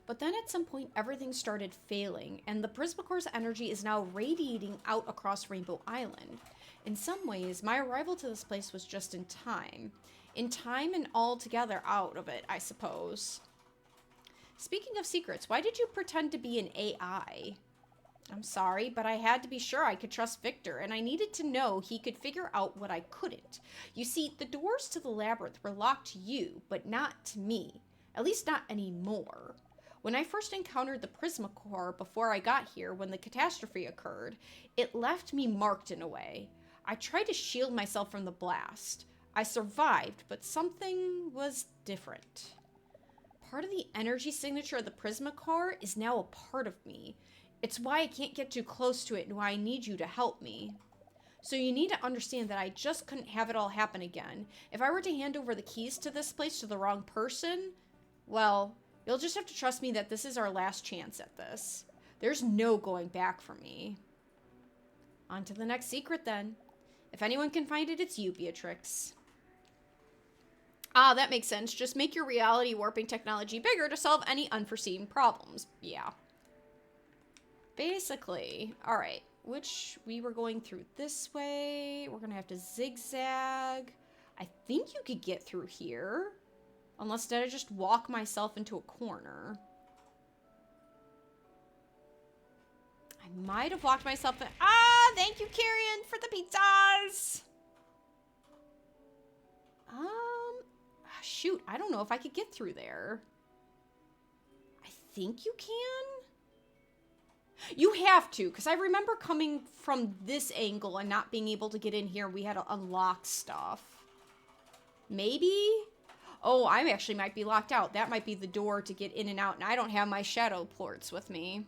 But then at some point, everything started failing, and the Prismacore's energy is now radiating out across Rainbow Island. In some ways, my arrival to this place was just in time. In time and altogether out of it, I suppose. Speaking of secrets, why did you pretend to be an AI? I'm sorry, but I had to be sure I could trust Victor, and I needed to know he could figure out what I couldn't. You see, the doors to the labyrinth were locked to you, but not to me. At least not anymore. When I first encountered the Prismacore before I got here, when the catastrophe occurred, it left me marked in a way. I tried to shield myself from the blast. I survived, but something was different. Part of the energy signature of the Prismacore is now a part of me. It's why I can't get too close to it and why I need you to help me. So you need to understand that I just couldn't have it all happen again. If I were to hand over the keys to this place to the wrong person, well, you'll just have to trust me that this is our last chance at this. There's no going back for me. On to the next secret then. If anyone can find it, it's you, Beatrix. Ah, that makes sense. Just make your reality warping technology bigger to solve any unforeseen problems. Yeah. Basically. Alright. We were going through this way. We're gonna have to zigzag. I think you could get through here. Unless did I just walk myself into a corner? I might have walked myself in. Ah, thank you, Karen, for the pizzas. Shoot, I don't know if I could get through there. I think you can. You have to, because I remember coming from this angle and not being able to get in here. We had to unlock stuff. Maybe? Oh, I actually might be locked out. That might be the door to get in and out, and I don't have my shadow plorts with me.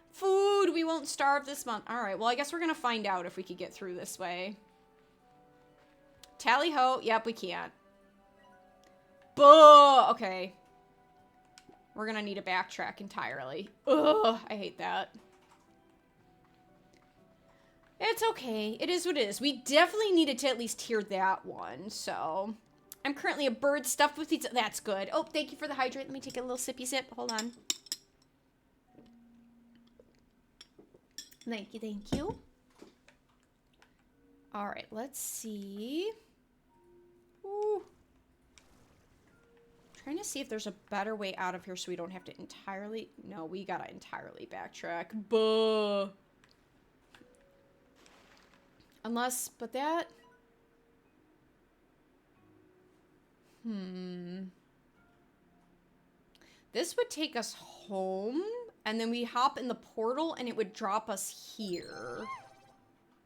Food! We won't starve this month. Alright, well, I guess we're gonna find out if we could get through this way. Tally-ho. Yep, we can't. Buh! Okay. We're gonna need to backtrack entirely. Ugh, I hate that. It's okay. It is what it is. We definitely needed to at least hear that one, so... I'm currently a bird stuffed with pizza. That's good. Oh, thank you for the hydrate. Let me take a little sippy sip. Hold on. Thank you, thank you. All right, let's see. Ooh. Trying to see if there's a better way out of here so we don't have to entirely... No, we gotta entirely backtrack. Buh. Unless, but that... This would take us home, and then we hop in the portal, and it would drop us here.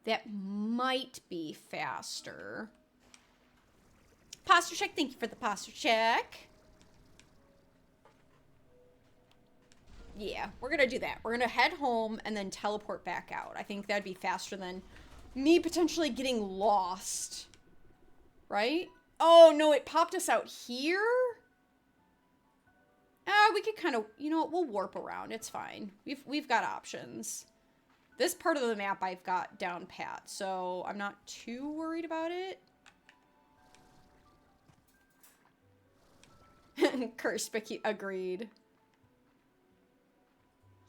That might be faster. Posture check. Thank you for the posture check. Yeah, we're gonna do that. We're gonna head home and then teleport back out. I think that'd be faster than me potentially getting lost. Right? Oh, no, it popped us out here? We could kind of, you know what, we'll warp around. It's fine. We've got options. This part of the map I've got down pat, so I'm not too worried about it. Cursed, but agreed.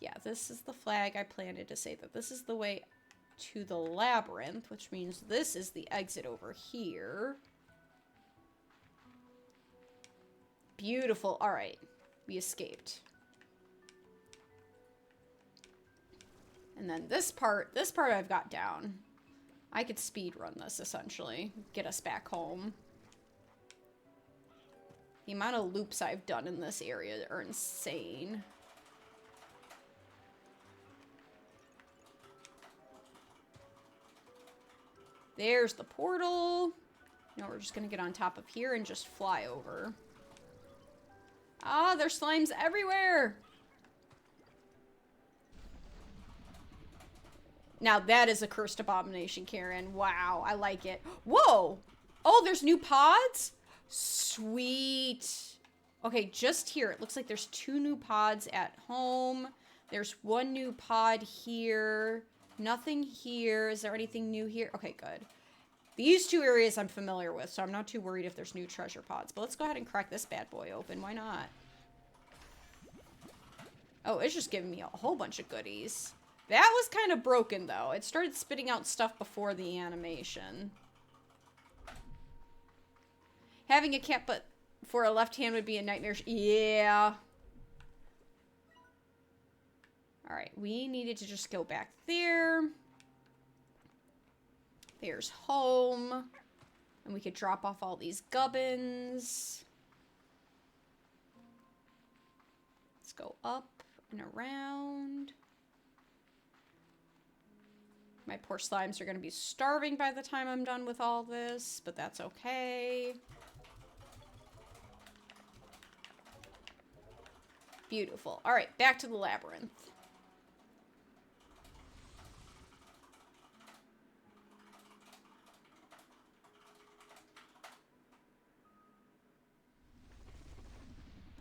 Yeah, this is the flag I planted to say that this is the way to the labyrinth, which means this is the exit over here. Beautiful. All right. We escaped. And then this part I've got down. I could speed run this, essentially. Get us back home. The amount of loops I've done in this area are insane. There's the portal. Now we're just gonna get on top of here and just fly over. Ah, there's slimes everywhere! Now that is a cursed abomination, Karen. Wow, I like it. Whoa! Oh, there's new pods? Sweet. Okay, just here. It looks like there's 2 new pods at home. There's 1 new pod here. Nothing here. Is there anything new here? Okay, good. These 2 areas I'm familiar with, so I'm not too worried if there's new treasure pods. But let's go ahead and crack this bad boy open. Why not? Oh, it's just giving me a whole bunch of goodies. That was kind of broken, though. It started spitting out stuff before the animation. Having a cat but for a left hand would be a nightmare. Yeah. Alright, we needed to just go back there. There's home. And we could drop off all these gubbins. Let's go up and around. My poor slimes are going to be starving by the time I'm done with all this, but that's okay. Beautiful. All right, back to the labyrinth.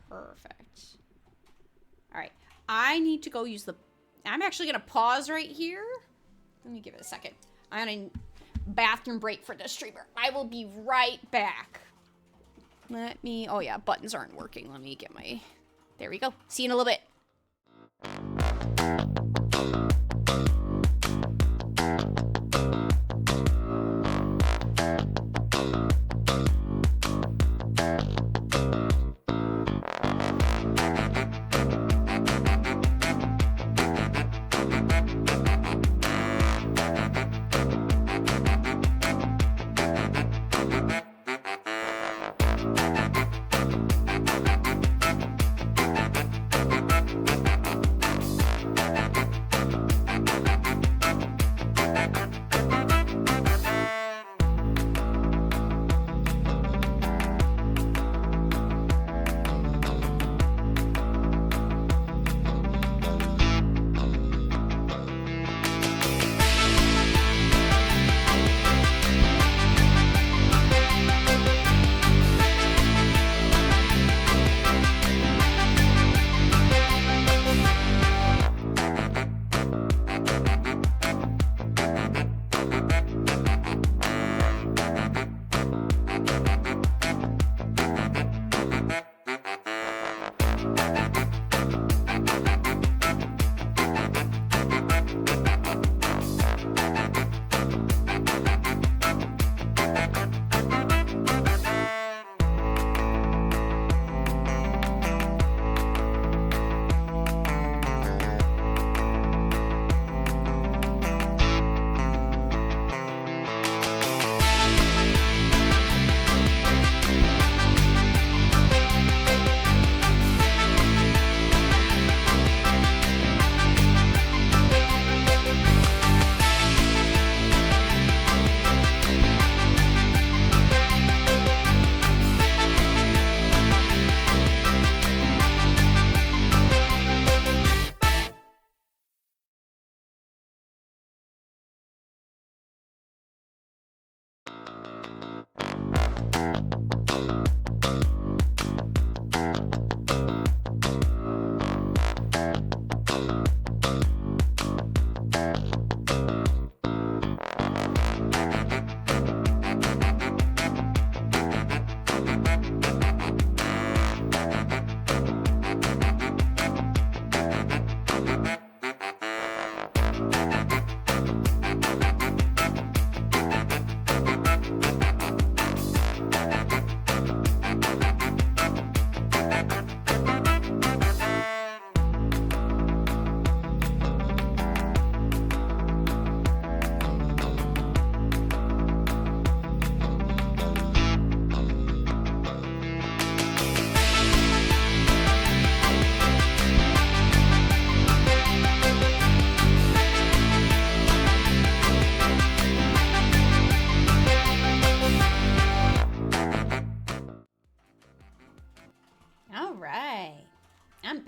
Perfect. All right, I need to go use the... I'm actually going to pause right here. Let me give it a second. I'm on a bathroom break for the streamer. I will be right back. Let me... Oh, yeah, buttons aren't working. Let me get my... There we go. See you in a little bit.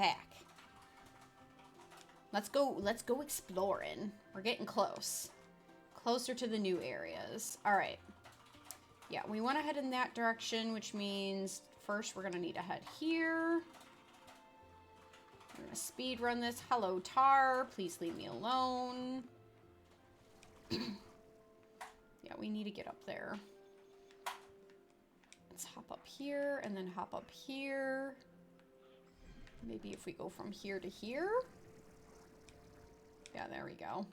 back. Let's go exploring. We're getting close. Closer to the new areas. All right. Yeah, we want to head in that direction, which means first we're going to need to head here. I'm going to speed run this. Hello, Tar. Please leave me alone. Yeah, we need to get up there. Let's hop up here and then hop up here. Maybe if we go from here to here. Yeah, there we go.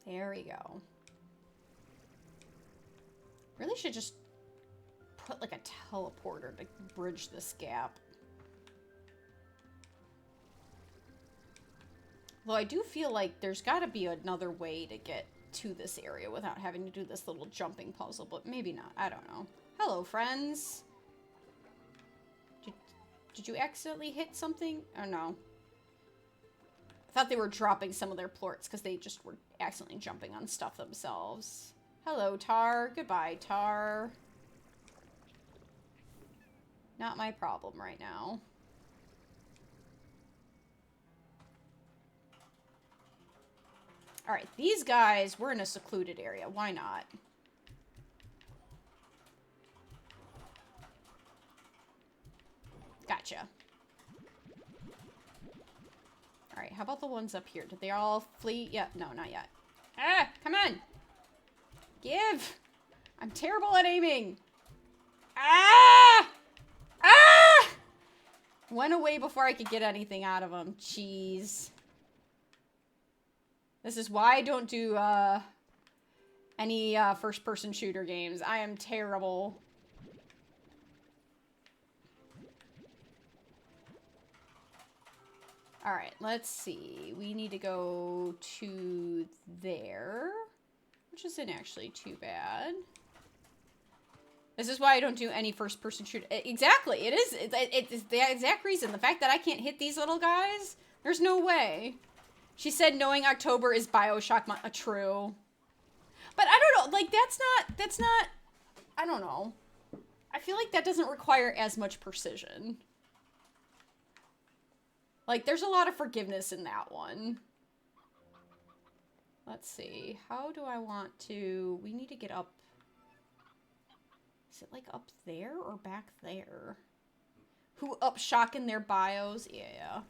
There we go. Really should just put like a teleporter to bridge this gap. Though I do feel like there's got to be another way to get to this area without having to do this little jumping puzzle, but maybe not. I don't know. Hello, friends. Did you accidentally hit something? Or no? I thought they were dropping some of their plorts because they just were accidentally jumping on stuff themselves. Hello, Tar. Goodbye, Tar. Not my problem right now. Alright, these guys, we're in a secluded area. Why not? Gotcha. Alright, how about the ones up here? Did they all flee? Yeah, no, not yet. Ah, come on! Give! I'm terrible at aiming! Ah! Ah! Went away before I could get anything out of them. Jeez. This is why I don't do any first-person shooter games. I am terrible. Alright, let's see. We need to go to there, which isn't actually too bad. This is why I don't do any first-person shooter. Exactly, it is. It's the exact reason. The fact that I can't hit these little guys, there's no way. She said knowing October is Bioshock true. But I don't know, like, that's not, I don't know. I feel like that doesn't require as much precision. Like, there's a lot of forgiveness in that one. Let's see, how do I want to, we need to get up. Is it like up there or back there? Who up shocking their bios? Yeah.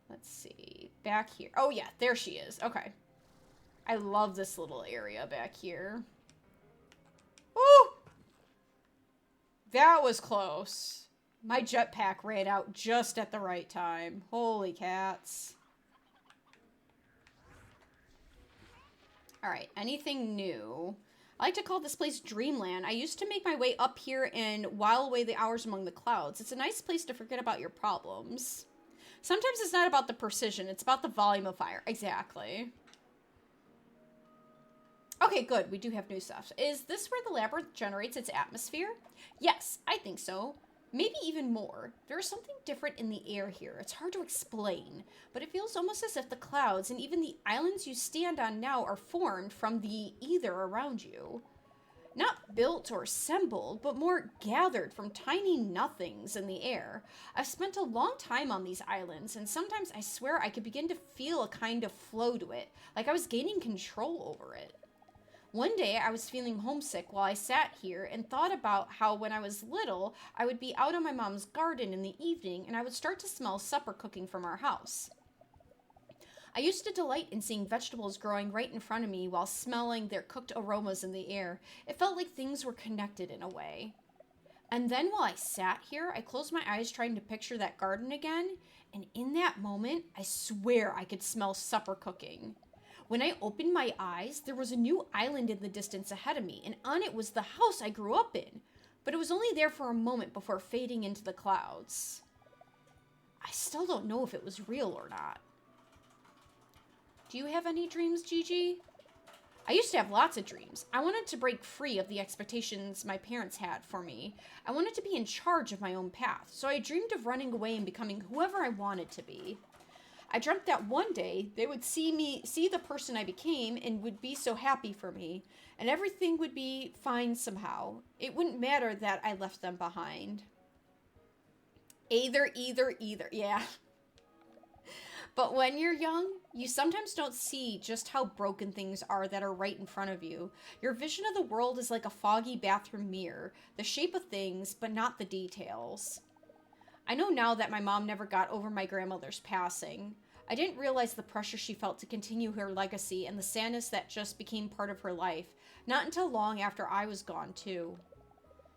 Let's see. Back here. Oh, yeah. There she is. Okay. I love this little area back here. Woo! That was close. My jetpack ran out just at the right time. Holy cats. Alright. Anything new? I like to call this place Dreamland. I used to make my way up here and while away the hours among the clouds. It's a nice place to forget about your problems. Sometimes it's not about the precision, it's about the volume of fire. Exactly. Okay, good. We do have new stuff. Is this where the labyrinth generates its atmosphere? Yes, I think so. Maybe even more. There's something different in the air here. It's hard to explain, but it feels almost as if the clouds and even the islands you stand on now are formed from the ether around you. Not built or assembled, but more gathered from tiny nothings in the air. I've spent a long time on these islands, and sometimes I swear I could begin to feel a kind of flow to it, like I was gaining control over it. One day, I was feeling homesick while I sat here and thought about how when I was little, I would be out on my mom's garden in the evening, and I would start to smell supper cooking from our house. I used to delight in seeing vegetables growing right in front of me while smelling their cooked aromas in the air. It felt like things were connected in a way. And then while I sat here, I closed my eyes trying to picture that garden again, and in that moment, I swear I could smell supper cooking. When I opened my eyes, there was a new island in the distance ahead of me, and on it was the house I grew up in. But it was only there for a moment before fading into the clouds. I still don't know if it was real or not. Do you have any dreams, Gigi? I used to have lots of dreams. I wanted to break free of the expectations my parents had for me. I wanted to be in charge of my own path, so I dreamed of running away and becoming whoever I wanted to be. I dreamt that one day they would see the person I became, and would be so happy for me, and everything would be fine somehow. It wouldn't matter that I left them behind. Either. Yeah. But when you're young, you sometimes don't see just how broken things are that are right in front of you. Your vision of the world is like a foggy bathroom mirror, the shape of things, but not the details. I know now that my mom never got over my grandmother's passing. I didn't realize the pressure she felt to continue her legacy and the sadness that just became part of her life, not until long after I was gone too.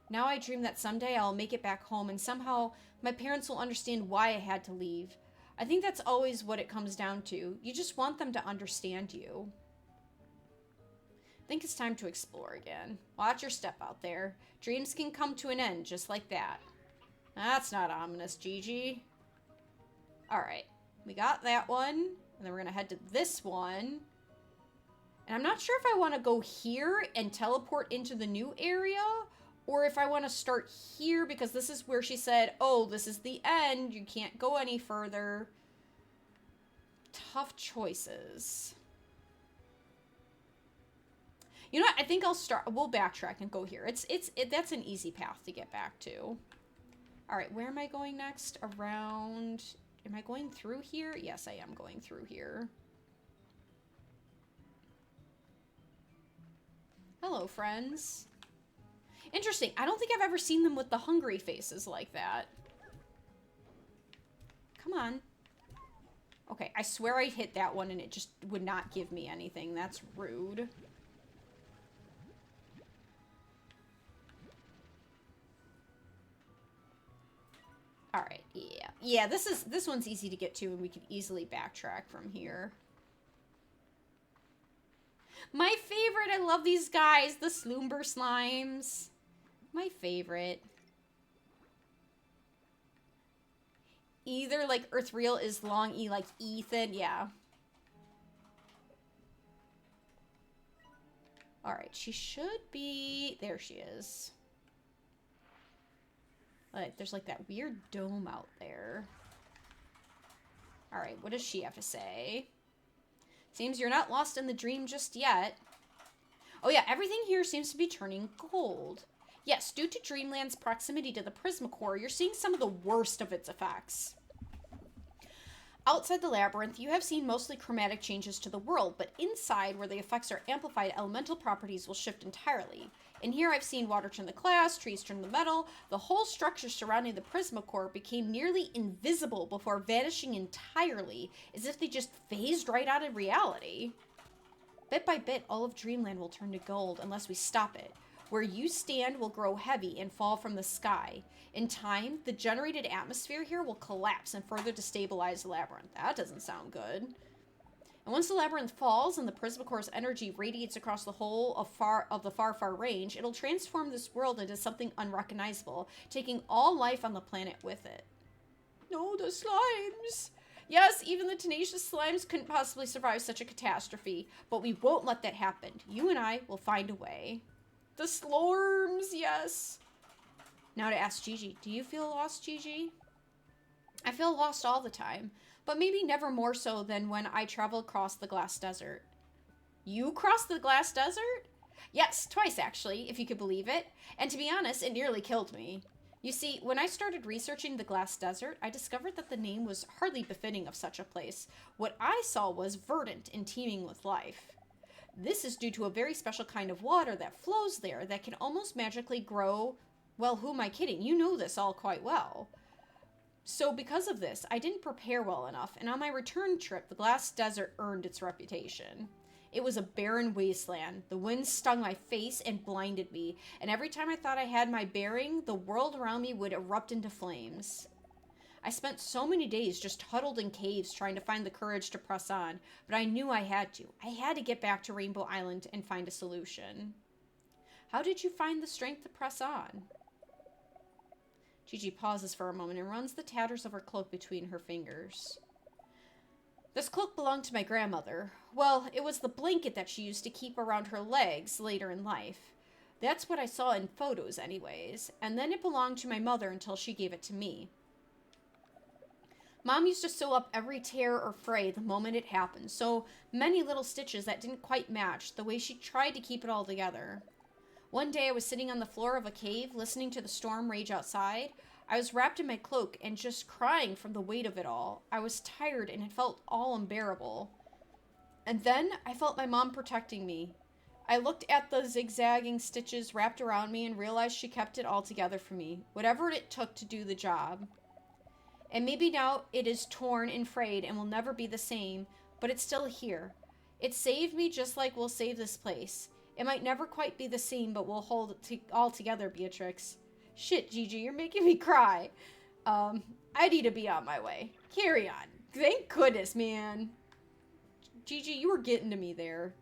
Now I dream that someday I'll make it back home and somehow my parents will understand why I had to leave. I think that's always what it comes down to. You just want them to understand you. I think it's time to explore again. Watch your step out there. Dreams can come to an end just like that. That's not ominous, Gigi. Alright, we got that one. And then we're going to head to this one. And I'm not sure if I want to go here and teleport into the new area, or if I want to start here because this is where she said, oh, this is the end. You can't go any further. Tough choices. You know what? I think we'll backtrack and go here. That's an easy path to get back to. All right, where am I going next? Around, am I going through here? Yes, I am going through here. Hello, friends. Interesting. I don't think I've ever seen them with the hungry faces like that. Come on. Okay, I swear I hit that one and it just would not give me anything. That's rude. Alright, yeah. Yeah, this one's easy to get to and we can easily backtrack from here. My favorite! I love these guys! The Sloomber Slimes. My favorite. Either like Earthreal is long E like Ethan. Yeah. Alright, she should be... There she is. There's like that weird dome out there. Alright, what does she have to say? Seems you're not lost in the dream just yet. Oh yeah, everything here seems to be turning gold. Yes, due to Dreamland's proximity to the Prismacore, you're seeing some of the worst of its effects. Outside the labyrinth, you have seen mostly chromatic changes to the world, but inside, where the effects are amplified, elemental properties will shift entirely. In here, I've seen water turn to glass, trees turn to metal. The whole structure surrounding the Prismacore became nearly invisible before vanishing entirely, as if they just phased right out of reality. Bit by bit, all of Dreamland will turn to gold unless we stop it. Where you stand will grow heavy and fall from the sky. In time, the generated atmosphere here will collapse and further destabilize the labyrinth. That doesn't sound good. And once the labyrinth falls and the Prismacore's energy radiates across the whole of the far range, it'll transform this world into something unrecognizable, taking all life on the planet with it. No, the slimes! Yes, even the tenacious slimes couldn't possibly survive such a catastrophe, but we won't let that happen. You and I will find a way. The Slorms, yes. Now to ask Gigi, do you feel lost, Gigi? I feel lost all the time, but maybe never more so than when I travel across the Glass Desert. You crossed the Glass Desert? Yes, twice actually, if you could believe it. And to be honest, it nearly killed me. You see, when I started researching the Glass Desert, I discovered that the name was hardly befitting of such a place. What I saw was verdant and teeming with life. This is due to a very special kind of water that flows there that can almost magically grow... Well, who am I kidding? You know this all quite well. So because of this, I didn't prepare well enough, and on my return trip, the Glass Desert earned its reputation. It was a barren wasteland. The wind stung my face and blinded me, and every time I thought I had my bearing, the world around me would erupt into flames. I spent so many days just huddled in caves trying to find the courage to press on, but I knew I had to. I had to get back to Rainbow Island and find a solution. How did you find the strength to press on? Gigi pauses for a moment and runs the tatters of her cloak between her fingers. This cloak belonged to my grandmother. Well, it was the blanket that she used to keep around her legs later in life. That's what I saw in photos anyways, and then it belonged to my mother until she gave it to me. Mom used to sew up every tear or fray the moment it happened, so many little stitches that didn't quite match the way she tried to keep it all together. One day I was sitting on the floor of a cave listening to the storm rage outside. I was wrapped in my cloak and just crying from the weight of it all. I was tired and it felt all unbearable. And then I felt my mom protecting me. I looked at the zigzagging stitches wrapped around me and realized she kept it all together for me, whatever it took to do the job. And maybe now it is torn and frayed and will never be the same, but it's still here. It saved me just like we'll save this place. It might never quite be the same, but we'll hold it all together, Beatrix. Shit, Gigi, you're making me cry. I need to be on my way. Carry on. Thank goodness, man. Gigi, you were getting to me there.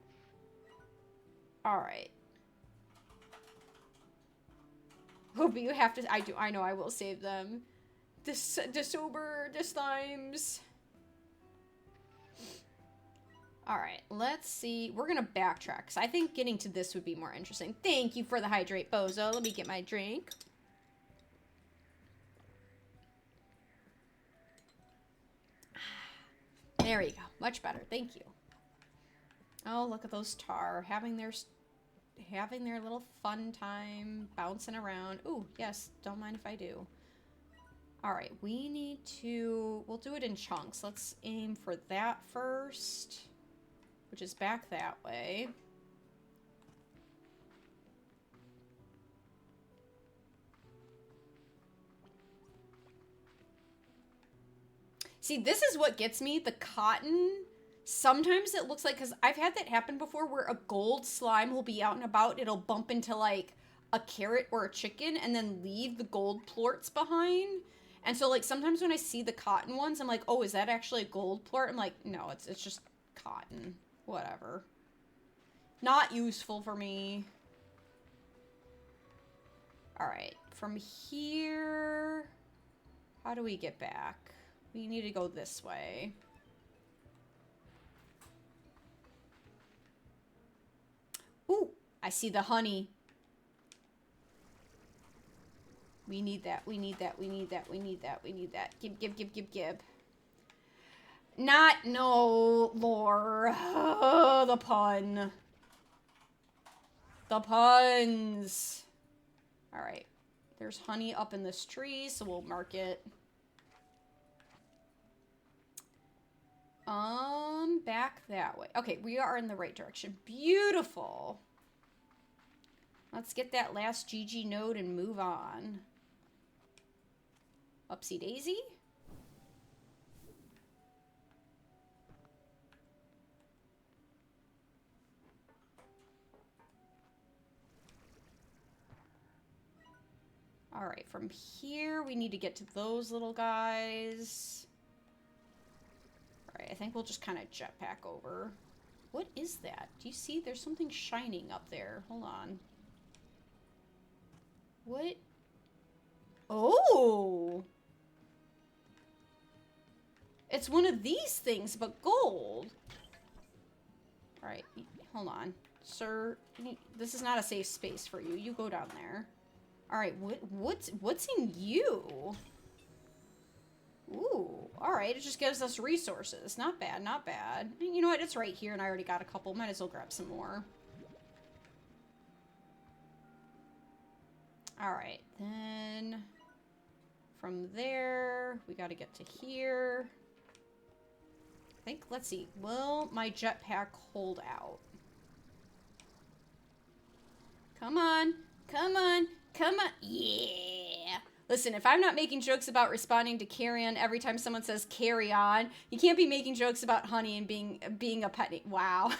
Alright. Hope you have to... I know I will save them. Sober, times. Alright, let's see. We're gonna backtrack, because I think getting to this would be more interesting. Thank you for the hydrate, Bozo. Let me get my drink. There you go. Much better. Thank you. Oh, look at those tar. Having their little fun time. Bouncing around. Ooh, yes. Don't mind if I do. Alright, we need to... We'll do it in chunks. Let's aim for that first. Which is back that way. See, this is what gets me. The cotton... Sometimes it looks like... Because I've had that happen before where a gold slime will be out and about. It'll bump into, like, a carrot or a chicken and then leave the gold plorts behind. And so, like, sometimes when I see the cotton ones, I'm like, oh, is that actually a gold plort? I'm like, no, it's just cotton. Whatever. Not useful for me. Alright, from here... How do we get back? We need to go this way. Ooh, I see the honey. We need that, we need that, we need that, we need that, we need that. Gib. Not, no, lore. Oh, the pun. The puns. Alright. There's honey up in this tree, so we'll mark it. Back that way. Okay, we are in the right direction. Beautiful. Let's get that last GG node and move on. Upsy daisy. Alright, from here we need to get to those little guys. Alright, I think we'll just kind of jetpack over. What is that? Do you see? There's something shining up there. Hold on. What? Oh! It's one of these things, but gold. Alright, hold on. Sir, this is not a safe space for you. You go down there. Alright, what's in you? Ooh, alright, it just gives us resources. Not bad, not bad. You know what, it's right here and I already got a couple. Might as well grab some more. Alright, then from there, we gotta get to here. I think, let's see, will my jetpack hold out? Come on, come on, come on, yeah! Listen, if I'm not making jokes about responding to carry on every time someone says carry on, you can't be making jokes about honey and being a pet. Wow.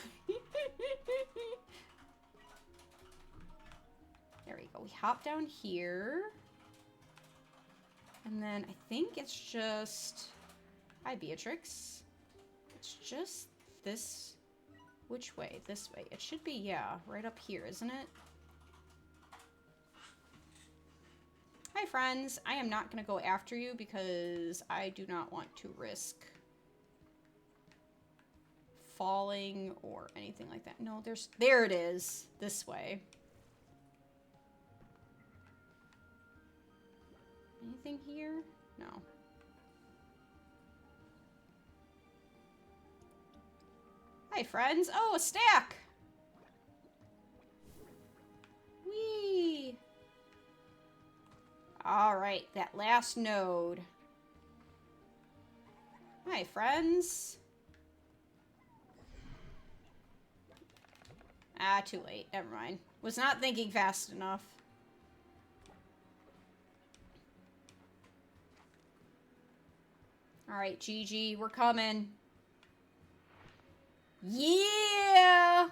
There we go. We hop down here. And then I think it's just... Hi, Beatrix. It's just this... Which way? This way. It should be, yeah, right up here, isn't it? Hi, friends. I am not going to go after you because I do not want to risk falling or anything like that. No, there it is. This way. Anything here? No. Hi, friends. Oh, a stack. Whee. All right, that last node. Hi, friends. Ah, too late. Never mind. Was not thinking fast enough. All right, GG, we're coming. Yeah!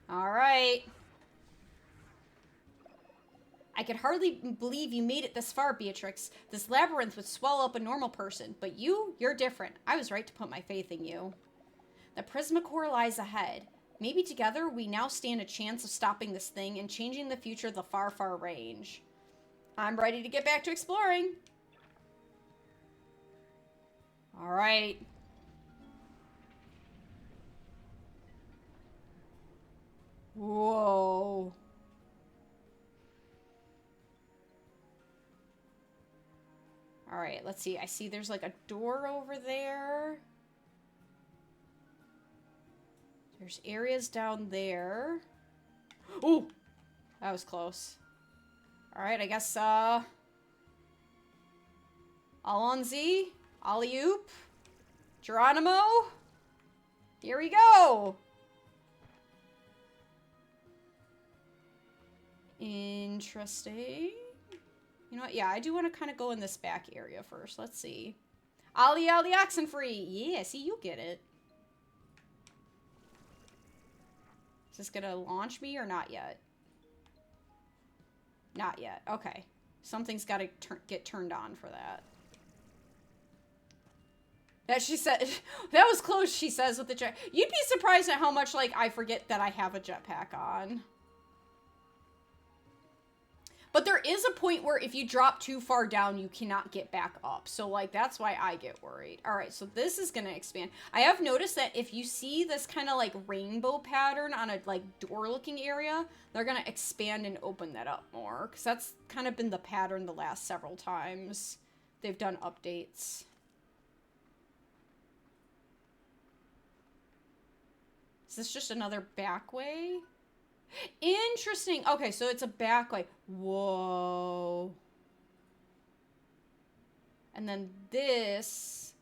All right. I could hardly believe you made it this far, Beatrix. This labyrinth would swallow up a normal person, but you're different. I was right to put my faith in you. The Prismacore lies ahead. Maybe together we now stand a chance of stopping this thing and changing the future of the far, far range. I'm ready to get back to exploring. All right. Whoa. All right, let's see. I see there's like a door over there. There's areas down there. Ooh, that was close. All right, I guess, Alonzi, Alley-oop, Geronimo. Here we go. Interesting. You know what? Yeah, I do want to kind of go in this back area first. Let's see. Ollie, Ollie, Oxenfree. Yeah, see, you get it. Is this going to launch me or not yet? Not yet. Okay. Something's got to get turned on for that. That she said, that was close, she says with the jet. You'd be surprised at how much, like, I forget that I have a jetpack on. But there is a point where if you drop too far down, you cannot get back up. So, like, that's why I get worried. All right, so this is going to expand. I have noticed that if you see this kind of, like, rainbow pattern on a, like, door-looking area, they're going to expand and open that up more. Because that's kind of been the pattern the last several times they've done updates. Is this just another back way? Interesting. Okay, so it's a back way. Whoa. And then this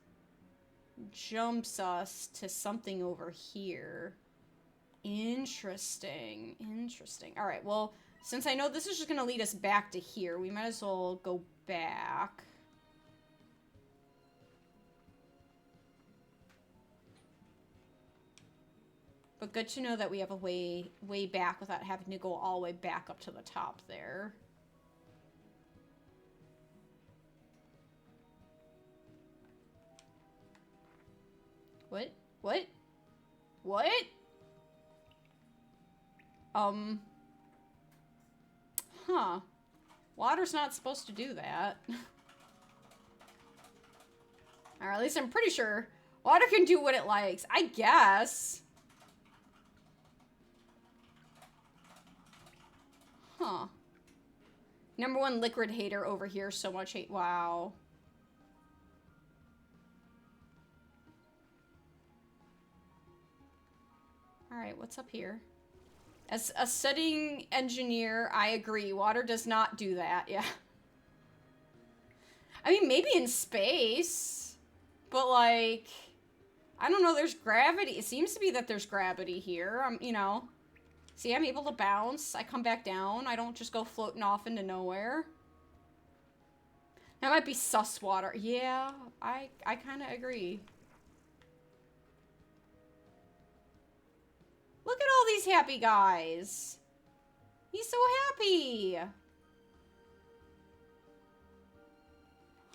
jumps us to something over here. Interesting. Interesting. All right, well, since I know this is just going to lead us back to here, we might as well go back. But good to know that we have a way back without having to go all the way back up to the top there. What? What? What? Huh. Water's not supposed to do that. Or at least I'm pretty sure water can do what it likes. I guess. Huh. #1 liquid hater over here. So much hate. Wow. Alright, what's up here? As a studying engineer, I agree. Water does not do that. Yeah. I mean, maybe in space. But, like, I don't know. There's gravity. It seems to be that there's gravity here. You know. See, I'm able to bounce. I come back down. I don't just go floating off into nowhere. That might be sus water. Yeah, I kind of agree. Look at all these happy guys. He's so happy.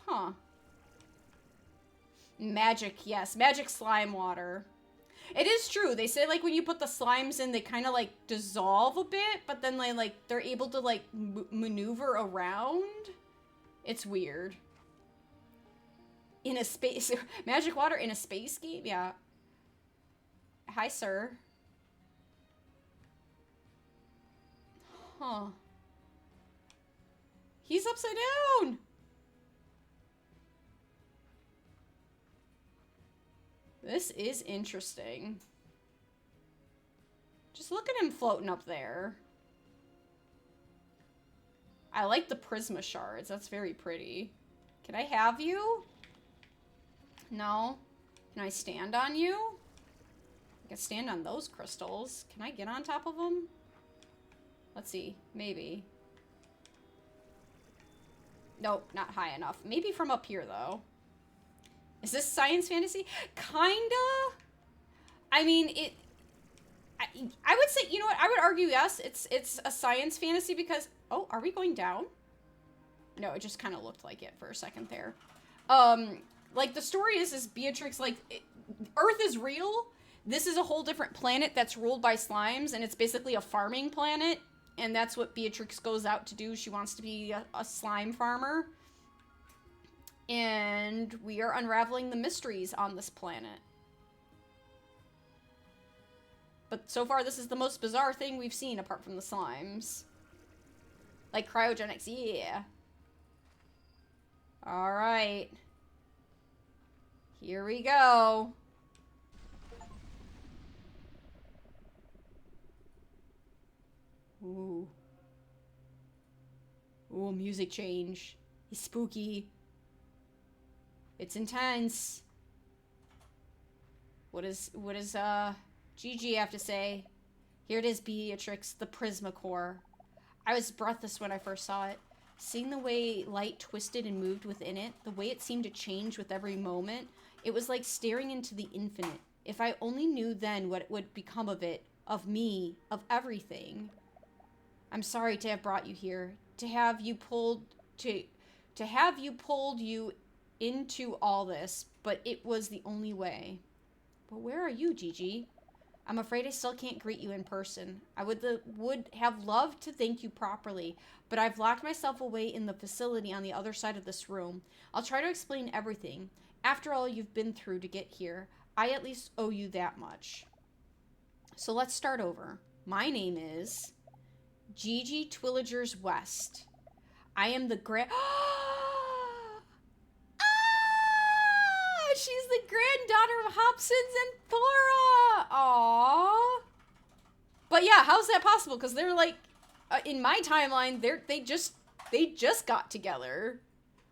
Huh. Magic, yes. Magic slime water. It is true. They say, like, when you put the slimes in, they kind of, like, dissolve a bit, but then they, like, they're able to, like, maneuver around. It's weird. In a space... Magic water in a space game? Yeah. Hi, sir. Huh. He's upside down! This is interesting. Just look at him floating up there. I like the Prisma shards. That's very pretty. Can I have you? No. Can I stand on you? I can stand on those crystals. Can I get on top of them? Let's see. Maybe. Nope, not high enough. Maybe from up here, though. Is this science fantasy? Kinda. I mean, I would say, you know what? I would argue yes. It's a science fantasy because... Oh, are we going down? No, it just kind of looked like it for a second there. Like, the story is Beatrix, like, Earth is real. This is a whole different planet that's ruled by slimes, and it's basically a farming planet. And that's what Beatrix goes out to do. She wants to be a slime farmer. And we are unraveling the mysteries on this planet. But so far, this is the most bizarre thing we've seen apart from the slimes. Like cryogenics, yeah. Alright. Here we go. Ooh. Ooh, music change. It's spooky. It's intense. What does Gigi have to say? Here it is, Beatrix, the Prisma Core. I was breathless when I first saw it. Seeing the way light twisted and moved within it, the way it seemed to change with every moment, it was like staring into the infinite. If I only knew then what would become of it, of me, of everything. I'm sorry to have brought you here, to have you pulled you into all this, but it was the only way. But where are you, Gigi? I'm afraid I still can't greet you in person. I would have loved to thank you properly, but I've locked myself away in the facility on the other side of this room. I'll try to explain everything. After all you've been through to get here, I at least owe you that much. So let's start over. My name is Gigi Twillagers West. I am the she's the granddaughter of Hobsons and Thora. Aww. But yeah, how's that possible? Because they're like, in my timeline, they just got together.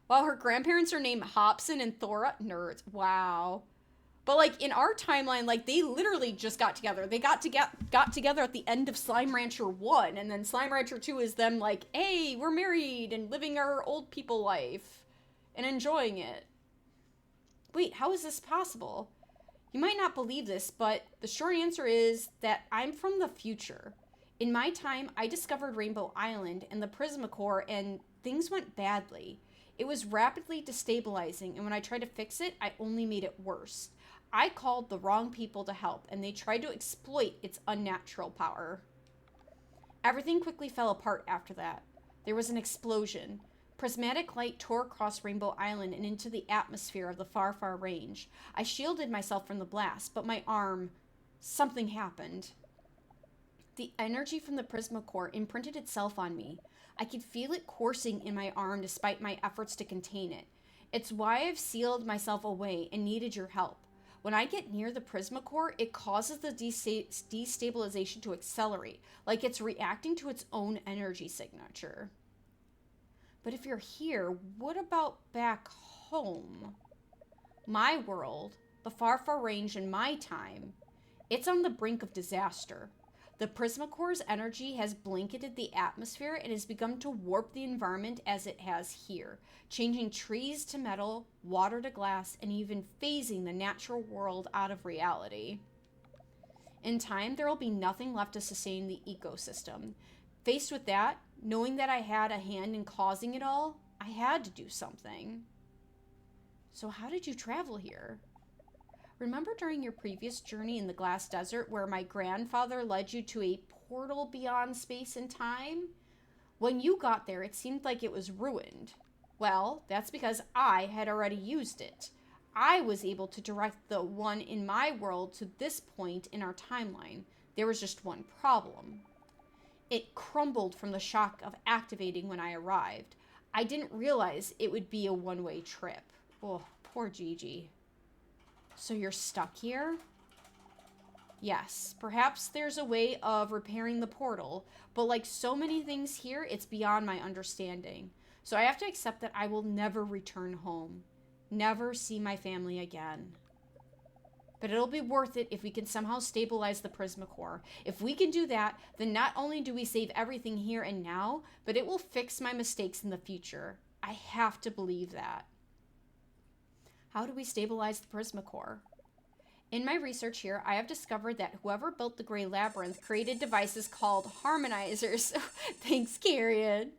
Wow, her grandparents are named Hobson and Thora. Nerds. Wow. But like in our timeline, like they literally just got together. They got together at the end of Slime Rancher 1, and then Slime Rancher 2 is them like, hey, we're married and living our old people life and enjoying it. Wait, how is this possible? You might not believe this, but the short answer is that I'm from the future. In my time, I discovered Rainbow Island and the Prisma Core, and things went badly. It was rapidly destabilizing, and when I tried to fix it, I only made it worse. I called the wrong people to help, and they tried to exploit its unnatural power. Everything quickly fell apart after that. There was an explosion. Prismatic light tore across Rainbow Island and into the atmosphere of the far, far range. I shielded myself from the blast, but my arm... something happened. The energy from the Prisma Core imprinted itself on me. I could feel it coursing in my arm despite my efforts to contain it. It's why I've sealed myself away and needed your help. When I get near the Prisma Core, it causes the destabilization to accelerate, like it's reacting to its own energy signature. But if you're here, what about back home? My world, the far, far range in my time, it's on the brink of disaster. The Prisma Core's energy has blanketed the atmosphere and has begun to warp the environment as it has here, changing trees to metal, water to glass, and even phasing the natural world out of reality. In time, there will be nothing left to sustain the ecosystem. Faced with that, knowing that I had a hand in causing it all, I had to do something. So how did you travel here? Remember during your previous journey in the Glass Desert where my grandfather led you to a portal beyond space and time? When you got there, it seemed like it was ruined. Well, that's because I had already used it. I was able to direct the one in my world to this point in our timeline. There was just one problem. It crumbled from the shock of activating when I arrived. I didn't realize it would be a one-way trip. Oh, poor Gigi. So you're stuck here? Yes, perhaps there's a way of repairing the portal, but like so many things here, it's beyond my understanding. So I have to accept that I will never return home, never see my family again. But it'll be worth it if we can somehow stabilize the Prismacore. If we can do that, then not only do we save everything here and now, but it will fix my mistakes in the future. I have to believe that. How do we stabilize the Prismacore? In my research here, I have discovered that whoever built the Gray Labyrinth created devices called harmonizers. Thanks, Carrion.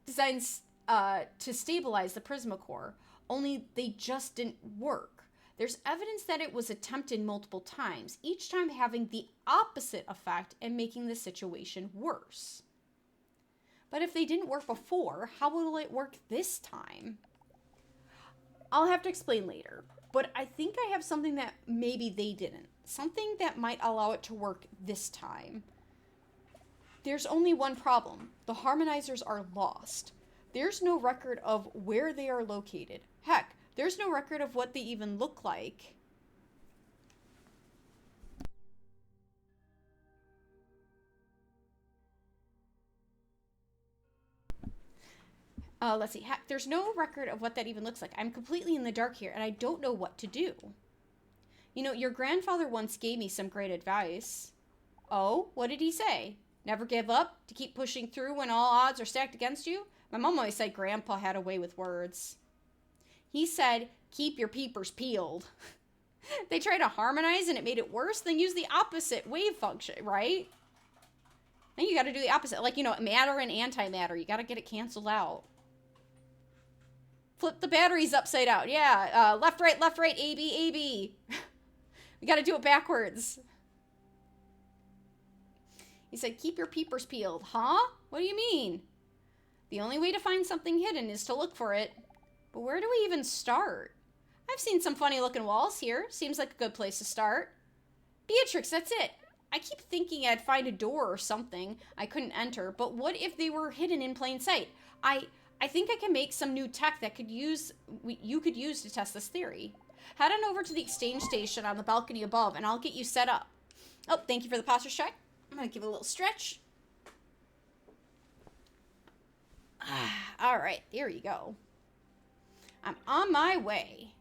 Designs to stabilize the Prismacore, only they just didn't work. There's evidence that it was attempted multiple times, each time having the opposite effect and making the situation worse. But if they didn't work before, how will it work this time? I'll have to explain later, but I think I have something that maybe they didn't. Something that might allow it to work this time. There's only one problem. The harmonizers are lost. There's no record of where they are located. Heck, there's no record of what they even look like. Let's see. There's no record of what that even looks like. I'm completely in the dark here, and I don't know what to do. You know, your grandfather once gave me some great advice. Oh, what did he say? Never give up? To keep pushing through when all odds are stacked against you? My mom always said Grandpa had a way with words. He said, keep your peepers peeled. They tried to harmonize and it made it worse, then use the opposite wave function, right? Then you gotta do the opposite. Like, you know, matter and antimatter. You gotta get it canceled out. Flip the batteries upside down. Yeah, left, right, A, B, A, B. We gotta do it backwards. He said, keep your peepers peeled. Huh? What do you mean? The only way to find something hidden is to look for it. But where do we even start? I've seen some funny looking walls here. Seems like a good place to start. Beatrix, that's it. I keep thinking I'd find a door or something I couldn't enter, but what if they were hidden in plain sight? I think I can make some new tech that you could use to test this theory. Head on over to the exchange station on the balcony above, and I'll get you set up. Oh, thank you for the posture check. I'm going to give it a little stretch. All right, there you go. I'm on my way.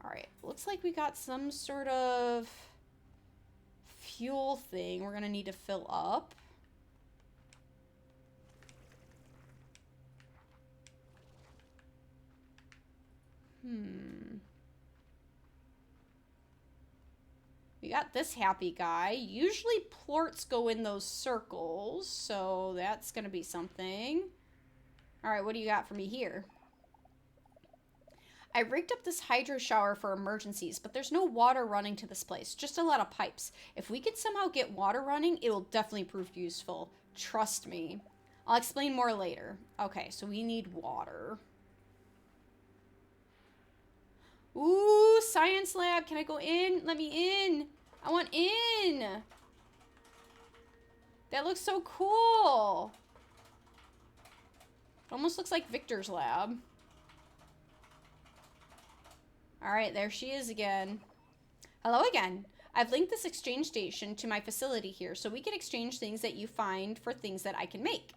All right, looks like we got some sort of fuel thing we're going to need to fill up. We got this happy guy. Usually plorts go in those circles, so that's going to be something. All right, what do you got for me here? I rigged up this hydro shower for emergencies, but there's no water running to this place, just a lot of pipes. If we could somehow get water running, it will definitely prove useful. Trust me. I'll explain more later. Okay, so we need water. Ooh, science lab. Can I go in? Let me in. I want in. That looks so cool. It almost looks like Victor's lab. All right, there she is again. Hello again. I've linked this exchange station to my facility here so we can exchange things that you find for things that I can make.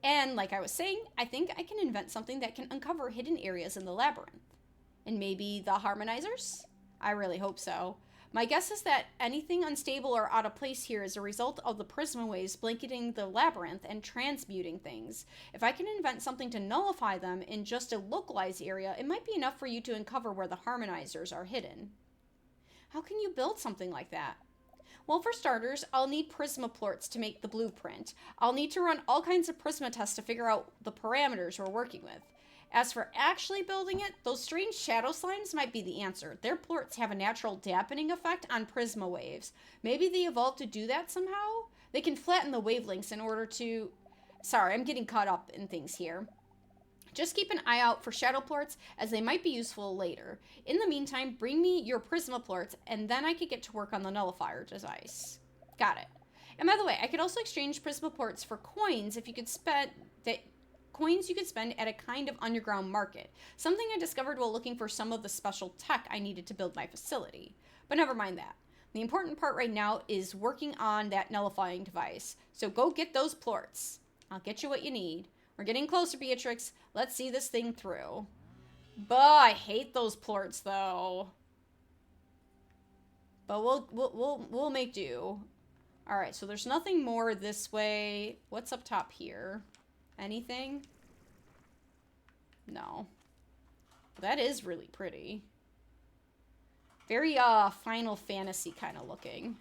And like I was saying, I think I can invent something that can uncover hidden areas in the labyrinth. And maybe the harmonizers? I really hope so. My guess is that anything unstable or out of place here is a result of the prisma waves blanketing the labyrinth and transmuting things. If I can invent something to nullify them in just a localized area, it might be enough for you to uncover where the harmonizers are hidden. How can you build something like that? Well, for starters, I'll need prisma plorts to make the blueprint. I'll need to run all kinds of prisma tests to figure out the parameters we're working with. As for actually building it, those strange shadow slimes might be the answer. Their plorts have a natural dampening effect on prisma waves. Maybe they evolved to do that somehow? They can flatten the wavelengths in order to... Sorry, I'm getting caught up in things here. Just keep an eye out for shadow plorts, as they might be useful later. In the meantime, bring me your prisma plorts, and then I could get to work on the nullifier device. Got it. And by the way, I could also exchange prisma plorts for coins if you could spend... coins you could spend at a kind of underground market. Something I discovered while looking for some of the special tech I needed to build my facility. But never mind that. The important part right now is working on that nullifying device. So go get those plorts. I'll get you what you need. We're getting closer, Beatrix. Let's see this thing through. But I hate those plorts, though. But we'll make do. All right, so there's nothing more this way. What's up top here? Anything? No. That is really pretty. Very Final Fantasy kind of looking.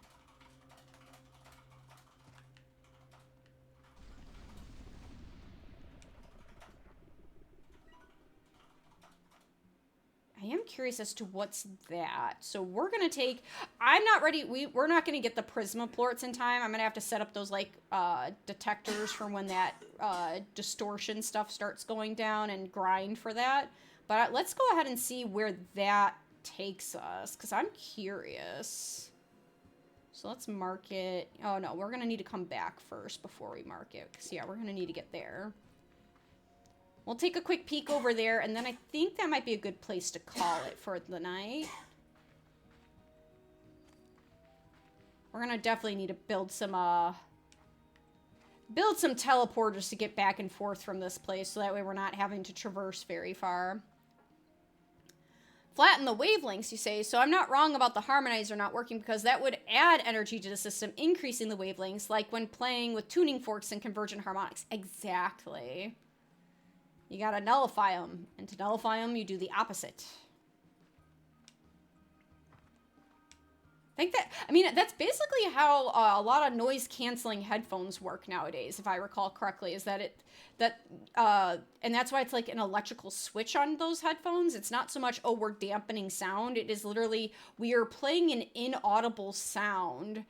I am curious as to what's that. So we're going to take... I'm not ready. We're not going to get the Prisma plorts in time. I'm going to have to set up those, like, detectors for when that distortion stuff starts going down and grind for that. But let's go ahead and see where that takes us, because I'm curious. So let's mark it. Oh, no. We're going to need to come back first before we mark it. Because, yeah, we're going to need to get there. We'll take a quick peek over there, and then I think that might be a good place to call it for the night. We're gonna definitely need to build some teleporters to get back and forth from this place, so that way we're not having to traverse very far. Flatten the wavelengths, you say. So I'm not wrong about the harmonizer not working, because that would add energy to the system, increasing the wavelengths, like when playing with tuning forks and convergent harmonics. Exactly. You gotta nullify them. And to nullify them, you do the opposite. I mean, that's basically how a lot of noise-canceling headphones work nowadays, if I recall correctly, is that and that's why it's like an electrical switch on those headphones. It's not so much, oh, we're dampening sound. It is literally, we are playing an inaudible sound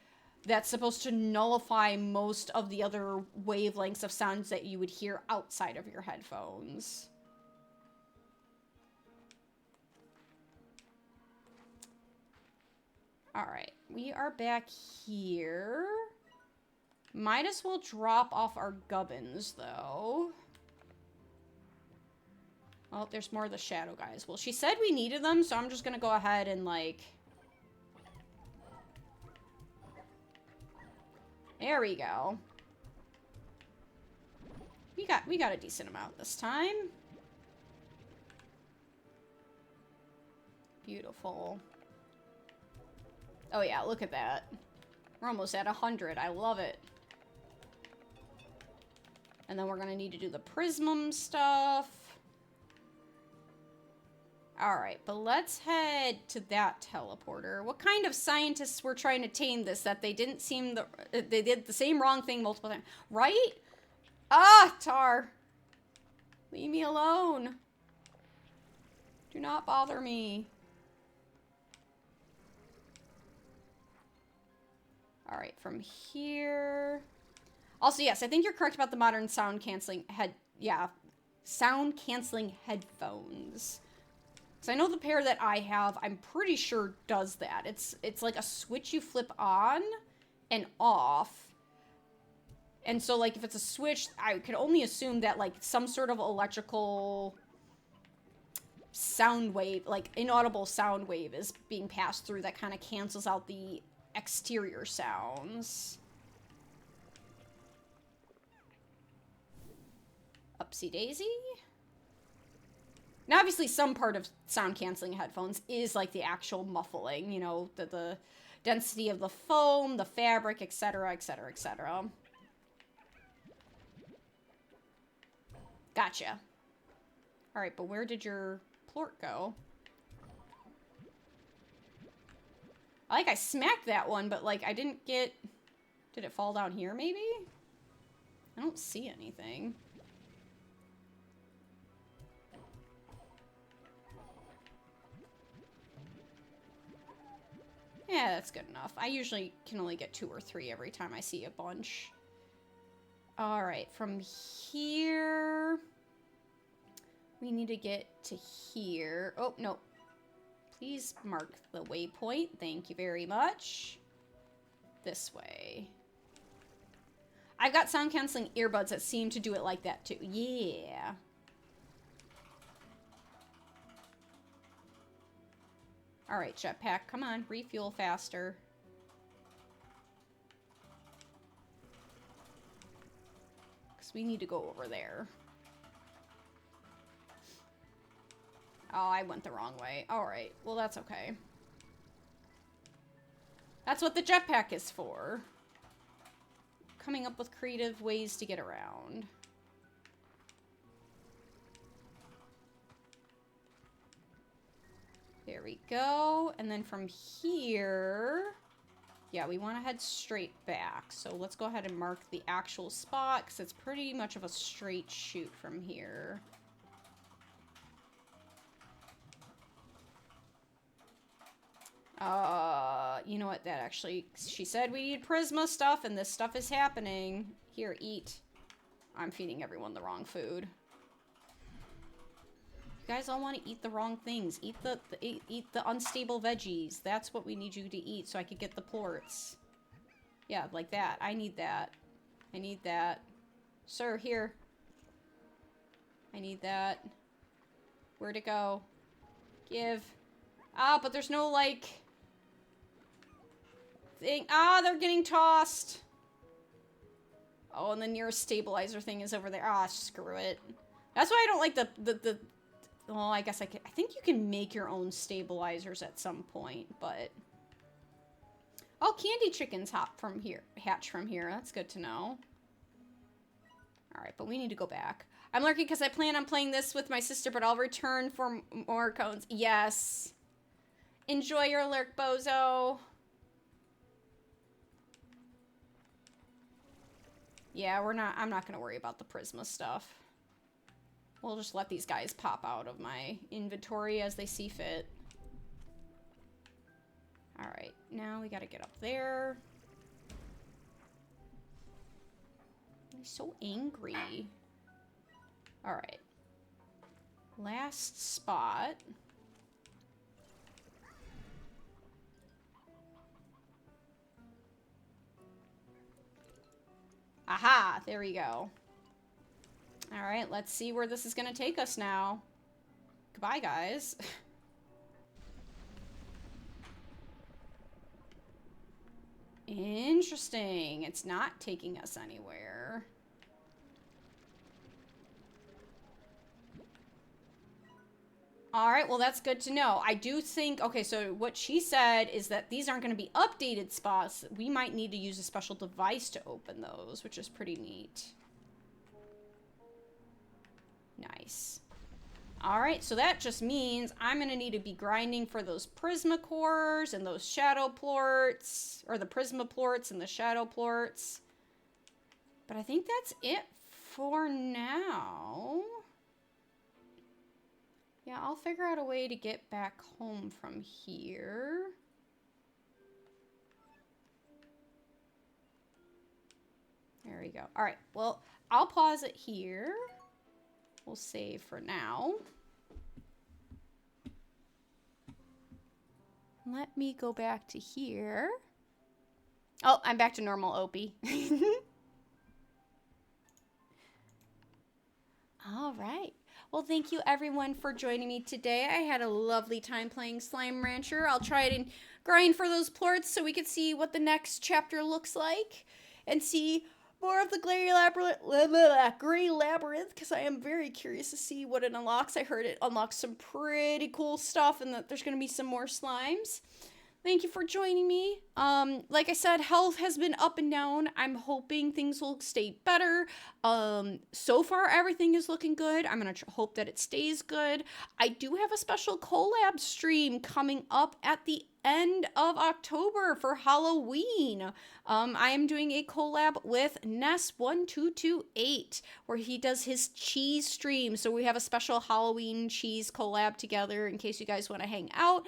that's supposed to nullify most of the other wavelengths of sounds that you would hear outside of your headphones. All right, we are back here. Might as well drop off our gubbins, though. Oh, there's more of the shadow guys. Well, she said we needed them, so I'm just gonna go ahead and, like... There we go. We got a decent amount this time. Beautiful. Oh yeah, look at that. We're almost at 100. I love it. And then we're gonna need to do the prism stuff. Alright, but let's head to that teleporter. What kind of scientists were trying to tame this that they didn't seem they did the same wrong thing multiple times? Right? Ah, Tar. Leave me alone. Do not bother me. Alright, from here... Also, yes, I think you're correct about the modern sound-canceling sound-canceling headphones. Because I know the pair that I have, I'm pretty sure does that. It's like a switch you flip on and off. And so, like, if it's a switch, I can only assume that, like, some sort of electrical sound wave, like, inaudible sound wave is being passed through that kind of cancels out the exterior sounds. Upsy daisy. Now, obviously, some part of sound-canceling headphones is, like, the actual muffling, you know, the density of the foam, the fabric, etc., etc., etc. Gotcha. Alright, but where did your plort go? I smacked that one, but, like, I didn't get... Did it fall down here, maybe? I don't see anything. Yeah, that's good enough. I usually can only get 2 or 3 every time I see a bunch. Alright, from here... We need to get to here. Oh, no. Please mark the waypoint. Thank you very much. This way. I've got sound canceling earbuds that seem to do it like that too. Yeah. All right, Jetpack, come on, refuel faster. Because we need to go over there. Oh, I went the wrong way. All right, well, that's okay. That's what the jetpack is for. Coming up with creative ways to get around. There we go. And then from here, yeah, we want to head straight back. So let's go ahead and mark the actual spot because it's pretty much of a straight shoot from here. You know what? That actually, she said we need Prisma stuff and this stuff is happening. Here, eat. I'm feeding everyone the wrong food. You guys all want to eat the wrong things. Eat the unstable veggies. That's what we need you to eat so I could get the plorts. Yeah, like that. I need that. I need that. Sir, here. I need that. Where'd it go? Give. Ah, but there's no, like... thing. Ah, they're getting tossed. Oh, and the nearest stabilizer thing is over there. Ah, screw it. That's why I don't like the well, I guess I think you can make your own stabilizers at some point, but... Oh, candy chickens hatch from here. That's good to know. Alright, but we need to go back. I'm lurking because I plan on playing this with my sister, but I'll return for more cones. Yes. Enjoy your lurk, bozo. Yeah, I'm not going to worry about the Prisma stuff. We'll just let these guys pop out of my inventory as they see fit. Alright, now we gotta get up there. He's so angry. Alright. Last spot. Aha! There we go. Alright, let's see where this is gonna take us now. Goodbye, guys. Interesting. It's not taking us anywhere. Alright, well that's good to know. I do think, okay, so what she said is that these aren't going to be updated spots. We might need to use a special device to open those, which is pretty neat. Nice. Alright, so that just means I'm going to need to be grinding for those Prisma cores and those Shadow plorts, or the Prisma plorts and the Shadow plorts. But I think that's it for now. Yeah, I'll figure out a way to get back home from here. There we go. Alright, well, I'll pause it here. We'll save for now. Let me go back to here. Oh, I'm back to normal Opie. All right. Well, thank you everyone for joining me today. I had a lovely time playing Slime Rancher. I'll try it and grind for those plorts so we can see what the next chapter looks like and see more of the Gray Labyrinth, because I am very curious to see what it unlocks. I heard it unlocks some pretty cool stuff and that there's going to be some more slimes. Thank you for joining me. Like I said, health has been up and down. I'm hoping things will stay better. So far, everything is looking good. I'm going to hope that it stays good. I do have a special collab stream coming up at the end of October for Halloween. I am doing a collab with Ness1228 where he does his cheese stream. So we have a special Halloween cheese collab together in case you guys want to hang out.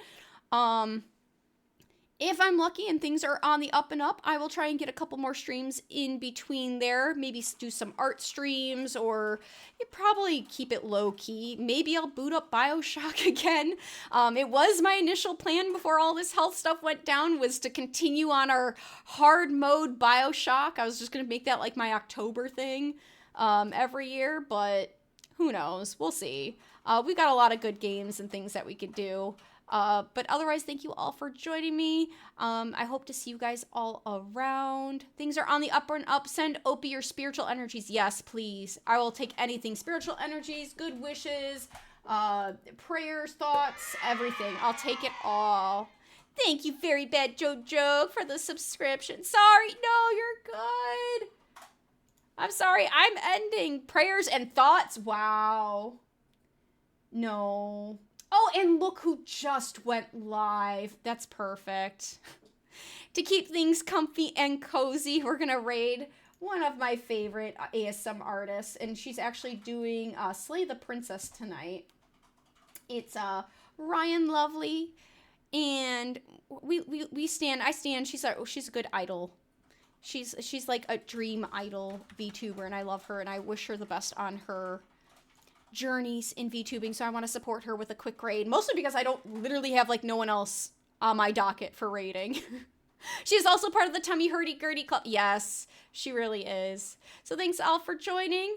if I'm lucky and things are on the up and up, I will try and get a couple more streams in between there. Maybe do some art streams, or you probably keep it low key. Maybe I'll boot up BioShock again. It was my initial plan before all this health stuff went down, was to continue on our hard mode BioShock. I was just going to make that like my October thing every year, but who knows? We'll see. We got a lot of good games and things that we could do. But otherwise, thank you all for joining me. I hope to see you guys all around. Things are on the up and up. Send Opie your spiritual energies. Yes, please. I will take anything. Spiritual energies, good wishes, prayers, thoughts, everything. I'll take it all. Thank you, Very Bad Jojo, for the subscription. Sorry. No, you're good. I'm sorry. I'm ending. Prayers and thoughts. Wow. No. Oh, and look who just went live. That's perfect. To keep things comfy and cozy, we're going to raid one of my favorite ASM artists, and she's actually doing Slay the Princess tonight. It's Ryan Lovely, and I stand. She's a good idol. She's like a dream idol VTuber, and I love her, and I wish her the best on her journeys in VTubing, so I want to support her with a quick raid, mostly because I don't literally have like no one else on my docket for raiding. She's also part of the Tummy Hurdy Gurdy Club. Yes, she really is. So thanks all for joining.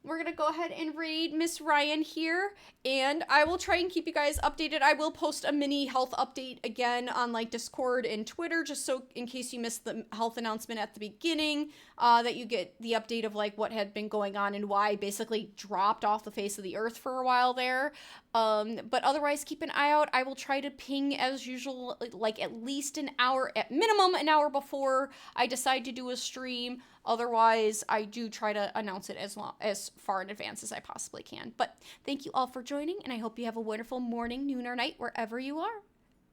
We're gonna go ahead and raid Miss Ryan here, and I will try and keep you guys updated. I will post a mini health update again on like Discord and Twitter, just so in case you missed the health announcement at the beginning, that you get the update of like what had been going on and why I basically dropped off the face of the earth for a while there. But otherwise, keep an eye out. I will try to ping as usual, like at least an hour, at minimum an hour before I decide to do a stream. Otherwise, I do try to announce it as far in advance as I possibly can. But thank you all for joining, and I hope you have a wonderful morning, noon, or night, wherever you are.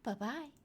Bye-bye.